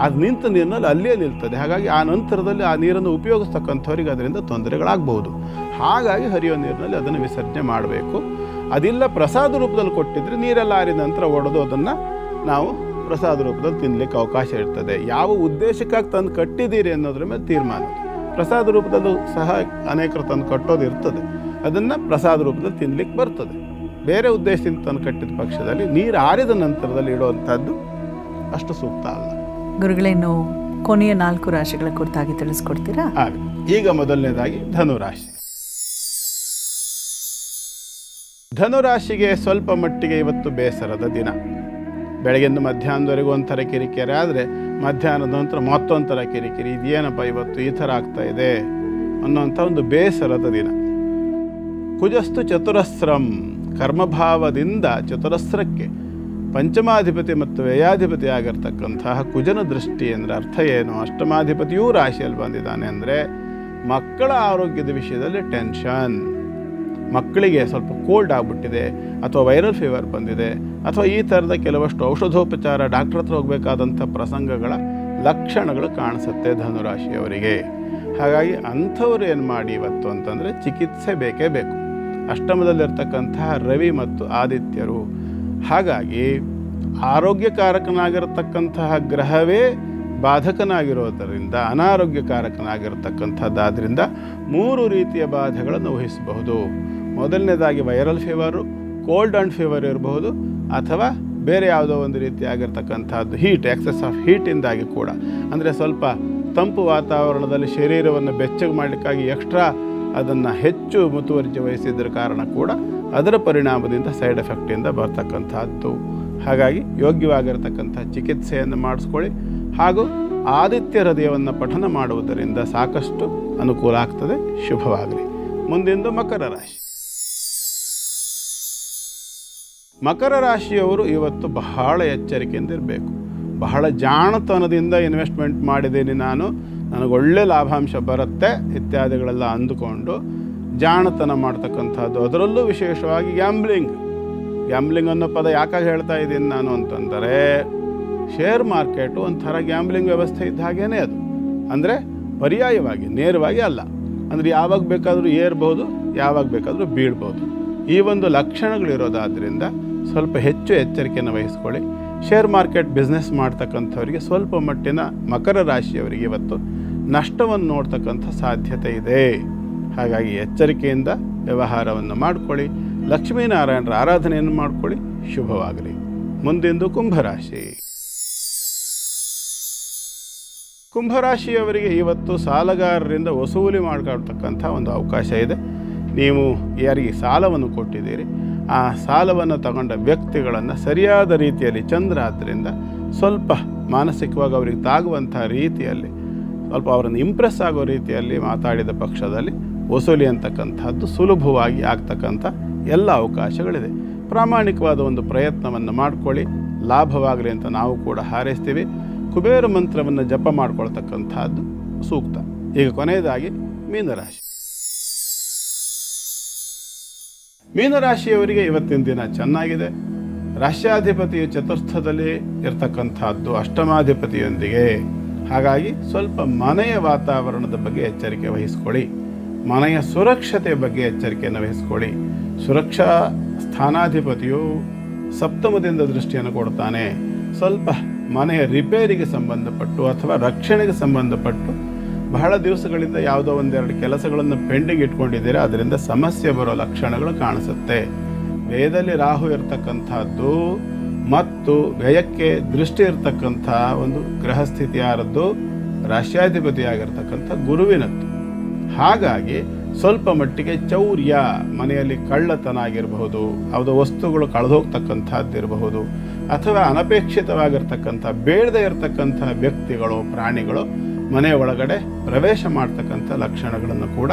ಅದು ನಿಂತ ನೀರಿನಲ್ಲಿ ಅಲ್ಲೇ ನಿಲ್ತದೆ. ಹಾಗಾಗಿ ಆ ನಂತರದಲ್ಲಿ ಆ ನೀರನ್ನು ಉಪಯೋಗಿಸ್ತಕ್ಕಂಥವ್ರಿಗೆ ಅದರಿಂದ ತೊಂದರೆಗಳಾಗ್ಬೋದು. ಹಾಗಾಗಿ ಹರಿಯೋ ನೀರಿನಲ್ಲಿ ಅದನ್ನು ವಿಸರ್ಜನೆ ಮಾಡಬೇಕು. ಅದಿಲ್ಲ ಪ್ರಸಾದ ರೂಪದಲ್ಲಿ ಕೊಟ್ಟಿದ್ರೆ ನೀರೆಲ್ಲ ಆರಿದ ನಂತರ ಒಡೆದು ಅದನ್ನು ನಾವು ಪ್ರಸಾದ ರೂಪದಲ್ಲಿ ತಿನ್ನಲಿಕ್ಕೆ ಅವಕಾಶ ಇರ್ತದೆ. ಯಾವ ಉದ್ದೇಶಕ್ಕಾಗಿ ತಂದು ಕಟ್ಟಿದ್ದೀರಿ ಅನ್ನೋದ್ರ ಮೇಲೆ ತೀರ್ಮಾನ. ಪ್ರಸಾದ ರೂಪದಲ್ಲೂ ಸಹ ಅನೇಕರು ತಂದು ಕಟ್ಟೋದು ಇರ್ತದೆ, ಅದನ್ನು ಪ್ರಸಾದ ರೂಪದಲ್ಲಿ ತಿನ್ನಲಿಕ್ಕೆ ಬರ್ತದೆ. ಬೇರೆ ಉದ್ದೇಶದಿಂದ ತಂದು ಕಟ್ಟಿದ ಪಕ್ಷದಲ್ಲಿ ನೀರು ಆರಿದ ನಂತರದಲ್ಲಿ ಇಡುವಂಥದ್ದು ಅಷ್ಟು ಸೂಕ್ತ ಅಲ್ಲ. ಗುರುಗಳೇನು ಕೊನೆಯ 4 ರಾಶಿಗಳ ಕುರಿತಾಗಿ ತಿಳಿಸ್ಕೊಡ್ತೀರಾ? ಈಗ ಮೊದಲನೇದಾಗಿ ಧನುರಾಶಿ. ಧನುರಾಶಿಗೆ ಸ್ವಲ್ಪ ಮಟ್ಟಿಗೆ ಇವತ್ತು ಬೇಸರದ ದಿನ. ಬೆಳಗ್ಗೆಯಿಂದ ಮಧ್ಯಾಹ್ನದವರೆಗೂ ಒಂಥರ ಕಿರಿಕಿರಿ ಆದರೆ ಮಧ್ಯಾಹ್ನದ ನಂತರ ಮತ್ತೊಂಥರ ಕಿರಿಕಿರಿ. ಇದೇನಪ್ಪ ಇವತ್ತು ಈ ಥರ ಆಗ್ತಾ ಇದೆ ಅನ್ನೋಂಥ ಒಂದು ಬೇಸರದ ದಿನ. ಕುಜಸ್ತು ಚತುರಸ್ರಂ, ಕರ್ಮಭಾವದಿಂದ ಚತುರಸ್ರಕ್ಕೆ ಪಂಚಮಾಧಿಪತಿ ಮತ್ತು ವ್ಯಯಾಧಿಪತಿ ಆಗಿರ್ತಕ್ಕಂತಹ ಕುಜನ ದೃಷ್ಟಿ ಅಂದರೆ ಅರ್ಥ ಏನು? ಅಷ್ಟಮಾಧಿಪತಿಯೂ ರಾಶಿಯಲ್ಲಿ ಬಂದಿದ್ದಾನೆ ಅಂದರೆ ಮಕ್ಕಳ ಆರೋಗ್ಯದ ವಿಷಯದಲ್ಲಿ ಟೆನ್ಷನ್, ಮಕ್ಕಳಿಗೆ ಸ್ವಲ್ಪ ಕೋಲ್ಡ್ ಆಗಿಬಿಟ್ಟಿದೆ ಅಥವಾ ವೈರಲ್ ಫೀವರ್ ಬಂದಿದೆ ಅಥವಾ ಈ ಥರದ ಕೆಲವಷ್ಟು ಔಷಧೋಪಚಾರ ಡಾಕ್ಟ್ರ್ ಹತ್ರ ಹೋಗಬೇಕಾದಂಥ ಪ್ರಸಂಗಗಳ ಲಕ್ಷಣಗಳು ಕಾಣಿಸುತ್ತೆ ಧನುರಾಶಿಯವರಿಗೆ. ಹಾಗಾಗಿ ಅಂಥವ್ರು ಏನು ಮಾಡಿ ಇವತ್ತು ಅಂತಂದರೆ ಚಿಕಿತ್ಸೆ ಬೇಕೇ ಬೇಕು. ಅಷ್ಟಮದಲ್ಲಿರ್ತಕ್ಕಂತಹ ರವಿ ಮತ್ತು ಆದಿತ್ಯರು, ಹಾಗಾಗಿ ಆರೋಗ್ಯಕಾರಕನಾಗಿರತಕ್ಕಂತಹ ಗ್ರಹವೇ ಬಾಧಕನಾಗಿರೋದರಿಂದ ಅನಾರೋಗ್ಯಕಾರಕನಾಗಿರ್ತಕ್ಕಂಥದ್ದಾದ್ದರಿಂದ 3 ರೀತಿಯ ಬಾಧೆಗಳನ್ನು ವಹಿಸಬಹುದು. ಮೊದಲನೇದಾಗಿ viral fever, cold and fever ಇರಬಹುದು, ಅಥವಾ ಬೇರೆ ಯಾವುದೋ ಒಂದು ರೀತಿಯಾಗಿರ್ತಕ್ಕಂಥದ್ದು ಹೀಟ್, ಎಕ್ಸೆಸ್ ಆಫ್ ಹೀಟಿಂದಾಗಿ ಕೂಡ, ಅಂದರೆ ಸ್ವಲ್ಪ ತಂಪು ವಾತಾವರಣದಲ್ಲಿ ಶರೀರವನ್ನು ಬೆಚ್ಚಗೆ ಮಾಡಲಿಕ್ಕಾಗಿ ಎಕ್ಸ್ಟ್ರಾ ಅದನ್ನು ಹೆಚ್ಚು ಮುತುವರ್ಜಿ ವಹಿಸಿದ್ರ ಕಾರಣ ಕೂಡ ಅದರ ಪರಿಣಾಮದಿಂದ ಸೈಡ್ ಎಫೆಕ್ಟಿಂದ ಬರ್ತಕ್ಕಂಥದ್ದು. ಹಾಗಾಗಿ ಯೋಗ್ಯವಾಗಿರತಕ್ಕಂಥ ಚಿಕಿತ್ಸೆಯನ್ನು ಮಾಡಿಸ್ಕೊಳ್ಳಿ. ಹಾಗೂ ಆದಿತ್ಯ ಹೃದಯವನ್ನು ಪಠನ ಮಾಡುವುದರಿಂದ ಸಾಕಷ್ಟು ಅನುಕೂಲ ಆಗ್ತದೆ. ಶುಭವಾಗಲಿ. ಮುಂದಿಂದು ಮಕರ ರಾಶಿ. ಮಕರ ರಾಶಿಯವರು ಇವತ್ತು ಬಹಳ ಎಚ್ಚರಿಕೆಯಿಂದ ಇರಬೇಕು. ಬಹಳ ಜಾಣತನದಿಂದ ಇನ್ವೆಸ್ಟ್ಮೆಂಟ್ ಮಾಡಿದ್ದೀನಿ ನಾನು, ನನಗೊಳ್ಳೆ ಲಾಭಾಂಶ ಬರುತ್ತೆ ಇತ್ಯಾದಿಗಳೆಲ್ಲ ಅಂದುಕೊಂಡು ಜಾಣತನ ಮಾಡ್ತಕ್ಕಂಥದ್ದು. ಅದರಲ್ಲೂ ವಿಶೇಷವಾಗಿ ಗ್ಯಾಂಬ್ಲಿಂಗ್ ಅನ್ನೋ ಪದ ಯಾಕಾಗಿ ಹೇಳ್ತಾ ಇದ್ದೀನಿ ನಾನು ಅಂತಂದರೆ, ಶೇರ್ ಮಾರ್ಕೆಟು ಒಂಥರ ಗ್ಯಾಂಬ್ಲಿಂಗ್ ವ್ಯವಸ್ಥೆ ಇದ್ದ ಹಾಗೇ ಅದು. ಅಂದರೆ ಪರ್ಯಾಯವಾಗಿ, ನೇರವಾಗಿ ಅಲ್ಲ. ಅಂದರೆ ಯಾವಾಗ ಬೇಕಾದರೂ ಏರ್ಬೋದು, ಯಾವಾಗ ಬೇಕಾದರೂ ಬೀಳ್ಬೋದು. ಈ ಒಂದು ಲಕ್ಷಣಗಳಿರೋದಾದ್ದರಿಂದ ಸ್ವಲ್ಪ ಹೆಚ್ಚು ಎಚ್ಚರಿಕೆಯನ್ನು ವಹಿಸ್ಕೊಳ್ಳಿ. ಶೇರ್ ಮಾರ್ಕೆಟ್ ಬಿಸ್ನೆಸ್ ಮಾಡ್ತಕ್ಕಂಥವರಿಗೆ ಸ್ವಲ್ಪ ಮಟ್ಟಿನ ಮಕರ ರಾಶಿಯವರಿಗೆ ಇವತ್ತು ನಷ್ಟವನ್ನು ನೋಡ್ತಕ್ಕಂಥ ಸಾಧ್ಯತೆ ಇದೆ. ಹಾಗಾಗಿ ಎಚ್ಚರಿಕೆಯಿಂದ ವ್ಯವಹಾರವನ್ನು ಮಾಡಿಕೊಳ್ಳಿ. ಲಕ್ಷ್ಮೀನಾರಾಯಣರ ಆರಾಧನೆಯನ್ನು ಮಾಡಿಕೊಳ್ಳಿ. ಶುಭವಾಗಲಿ. ಮುಂದಿಂದು ಕುಂಭರಾಶಿ. ಕುಂಭರಾಶಿಯವರಿಗೆ ಇವತ್ತು ಸಾಲಗಾರರಿಂದ ವಸೂಲಿ ಮಾಡ್ಕೊಳ್ತಕ್ಕಂಥ ಒಂದು ಅವಕಾಶ ಇದೆ. ನೀವು ಯಾರಿಗೆ ಸಾಲವನ್ನು ಕೊಟ್ಟಿದ್ದೀರಿ ಆ ಸಾಲವನ್ನು ತಗೊಂಡ ವ್ಯಕ್ತಿಗಳನ್ನು ಸರಿಯಾದ ರೀತಿಯಲ್ಲಿ, ಚಂದ್ರ ಆದ್ದರಿಂದ ಸ್ವಲ್ಪ ಮಾನಸಿಕವಾಗಿ ಅವರಿಗೆ ತಾಗುವಂಥ ರೀತಿಯಲ್ಲಿ, ಸ್ವಲ್ಪ ಅವರನ್ನು ಇಂಪ್ರೆಸ್ ಆಗೋ ರೀತಿಯಲ್ಲಿ ಮಾತಾಡಿದ ಪಕ್ಷದಲ್ಲಿ ವಸೂಲಿ ಅಂತಕ್ಕಂಥದ್ದು ಸುಲಭವಾಗಿ ಆಗ್ತಕ್ಕಂಥ ಎಲ್ಲ ಅವಕಾಶಗಳಿದೆ. ಪ್ರಾಮಾಣಿಕವಾದ ಒಂದು ಪ್ರಯತ್ನವನ್ನು ಮಾಡಿಕೊಳ್ಳಿ. ಲಾಭವಾಗಲಿ ಅಂತ ನಾವು ಕೂಡ ಹಾರೈಸ್ತೀವಿ. ಕುಬೇರ ಮಂತ್ರವನ್ನು ಜಪ ಮಾಡ್ಕೊಳ್ತಕ್ಕಂಥದ್ದು ಸೂಕ್ತ. ಈಗ ಕೊನೆಯದಾಗಿ ಮೀನರಾಶಿ. ಮೀನರಾಶಿಯವರಿಗೆ ಇವತ್ತಿನ ದಿನ ಚೆನ್ನಾಗಿದೆ. ರಾಶ್ಯಾಧಿಪತಿಯು ಚತುರ್ಥದಲ್ಲಿ ಇರತಕ್ಕಂಥದ್ದು ಅಷ್ಟಮಾಧಿಪತಿಯೊಂದಿಗೆ. ಹಾಗಾಗಿ ಸ್ವಲ್ಪ ಮನೆಯ ವಾತಾವರಣದ ಬಗ್ಗೆ ಎಚ್ಚರಿಕೆ ವಹಿಸ್ಕೊಳ್ಳಿ. ಮನೆಯ ಸುರಕ್ಷತೆ ಬಗ್ಗೆ ಎಚ್ಚರಿಕೆಯನ್ನು ವಹಿಸ್ಕೊಳ್ಳಿ. ಸುರಕ್ಷಾ ಸ್ಥಾನಾಧಿಪತಿಯು ಸಪ್ತಮದಿಂದ ದೃಷ್ಟಿಯನ್ನು ಕೊಡ್ತಾನೆ. ಸ್ವಲ್ಪ ಮನೆಯ ರಿಪೇರಿಗೆ ಸಂಬಂಧಪಟ್ಟು ಅಥವಾ ರಕ್ಷಣೆಗೆ ಸಂಬಂಧಪಟ್ಟು ಬಹಳ ದಿವಸಗಳಿಂದ ಯಾವುದೋ ಒಂದೆರಡು ಕೆಲಸಗಳನ್ನು ಪೆಂಡಿಂಗ್ ಇಟ್ಕೊಂಡಿದ್ದೀರಾ, ಅದರಿಂದ ಸಮಸ್ಯೆ ಬರೋ ಲಕ್ಷಣಗಳು ಕಾಣಿಸುತ್ತೆ. ವೇದದಲ್ಲಿ ರಾಹು ಇರತಕ್ಕಂಥದ್ದು ಮತ್ತು ವ್ಯಯಕ್ಕೆ ದೃಷ್ಟಿ ಇರತಕ್ಕಂಥ ಒಂದು ಗ್ರಹ ಸ್ಥಿತಿ ಯಾರದ್ದು? ರಾಶ್ಯಾಧಿಪತಿಯಾಗಿರ್ತಕ್ಕಂಥ ಗುರುವಿನದ್ದು. ಹಾಗಾಗಿ ಸ್ವಲ್ಪ ಮಟ್ಟಿಗೆ ಚೌರ್ಯ, ಮನೆಯಲ್ಲಿ ಕಳ್ಳತನ ಆಗಿರಬಹುದು, ಯಾವುದೋ ವಸ್ತುಗಳು ಕಳೆದೋಗ್ತಕ್ಕಂಥದ್ದಿರಬಹುದು, ಅಥವಾ ಅನಪೇಕ್ಷಿತವಾಗಿರ್ತಕ್ಕಂಥ ಬೇಡದೇ ಇರತಕ್ಕಂಥ ವ್ಯಕ್ತಿಗಳು, ಪ್ರಾಣಿಗಳು ಮನೆಯ ಒಳಗಡೆ ಪ್ರವೇಶ ಮಾಡ್ತಕ್ಕಂಥ ಲಕ್ಷಣಗಳನ್ನು ಕೂಡ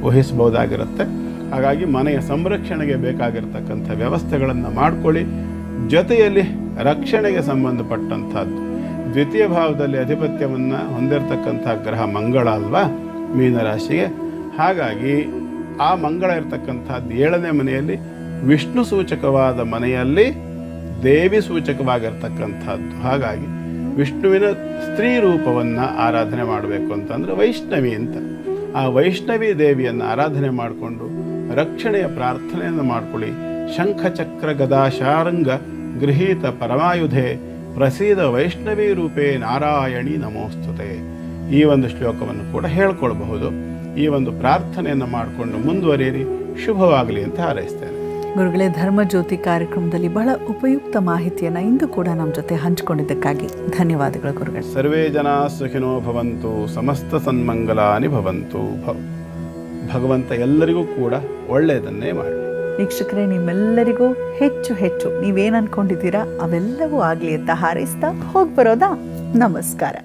ವಹಿಸಬಹುದಾಗಿರುತ್ತೆ. ಹಾಗಾಗಿ ಮನೆಯ ಸಂರಕ್ಷಣೆಗೆ ಬೇಕಾಗಿರ್ತಕ್ಕಂಥ ವ್ಯವಸ್ಥೆಗಳನ್ನು ಮಾಡಿಕೊಳ್ಳಿ. ಜೊತೆಯಲ್ಲಿ ರಕ್ಷಣೆಗೆ ಸಂಬಂಧಪಟ್ಟಂಥದ್ದು ದ್ವಿತೀಯ ಭಾವದಲ್ಲಿ ಅಧಿಪತ್ಯವನ್ನು ಹೊಂದಿರತಕ್ಕಂಥ ಗ್ರಹ ಮಂಗಳ ಅಲ್ವಾ ಮೀನರಾಶಿಗೆ. ಹಾಗಾಗಿ ಆ ಮಂಗಳ ಇರತಕ್ಕಂಥದ್ದು 7ನೇ ಮನೆಯಲ್ಲಿ ವಿಷ್ಣು ಸೂಚಕವಾದ ಮನೆಯಲ್ಲಿ ದೇವಿ ಸೂಚಕವಾಗಿರ್ತಕ್ಕಂಥದ್ದು. ಹಾಗಾಗಿ ವಿಷ್ಣುವಿನ ಸ್ತ್ರೀ ರೂಪವನ್ನು ಆರಾಧನೆ ಮಾಡಬೇಕು ಅಂತಂದರೆ ವೈಷ್ಣವಿ ಅಂತ. ಆ ವೈಷ್ಣವಿ ದೇವಿಯನ್ನು ಆರಾಧನೆ ಮಾಡಿಕೊಂಡು ರಕ್ಷಣೆಯ ಪ್ರಾರ್ಥನೆಯನ್ನು ಮಾಡಿಕೊಳ್ಳಿ. ಶಂಖಚಕ್ರ ಗದಾಶಾರಂಗ ಗೃಹೀತ ಪರಮಾಯುಧೆ ಪ್ರಸೀದ ವೈಷ್ಣವಿ ರೂಪೇ ನಾರಾಯಣಿ ನಮೋಸ್ತುತೆ. ಈ ಒಂದು ಶ್ಲೋಕವನ್ನು ಕೂಡ ಹೇಳ್ಕೊಳ್ಬಹುದು. ಈ ಒಂದು ಪ್ರಾರ್ಥನೆಯನ್ನು ಮಾಡಿಕೊಂಡು ಮುಂದುವರಿಯಿರಿ. ಶುಭವಾಗಲಿ ಅಂತ ಹಾರೈಸ್ತೇನೆ. ಗುರುಗಳೇ, ಧರ್ಮಜ್ಯೋತಿ ಕಾರ್ಯಕ್ರಮದಲ್ಲಿ ಬಹಳ ಉಪಯುಕ್ತ ಮಾಹಿತಿಯನ್ನು ಇಂದು ಕೂಡ ನಮ್ಮ ಜೊತೆ ಹಂಚಿಕೊಂಡಿದ್ದಕ್ಕಾಗಿ ಧನ್ಯವಾದಗಳು ಗುರುಗಳೇ. ಸರ್ವೇ ಜನ ಸುಖಿನೋ ಭವಂತು, ಸಮಸ್ತ ಸನ್ಮಂಗಲಾನಿ ಭವಂತು. ಭಗವಂತ ಎಲ್ಲರಿಗೂ ಕೂಡ ಒಳ್ಳೆಯದನ್ನೇ ಮಾಡಿ. ವೀಕ್ಷಕರೇ, ನಿಮ್ಮೆಲ್ಲರಿಗೂ ಹೆಚ್ಚು ಹೆಚ್ಚು ನೀವೇನು ಅನ್ಕೊಂಡಿದ್ದೀರಾ ಅವೆಲ್ಲವೂ ಆಗಲಿ ಅಂತ ಹಾರೈಸ್ತಾ ಹೋಗಿ ಬರೋದಾ. ನಮಸ್ಕಾರ.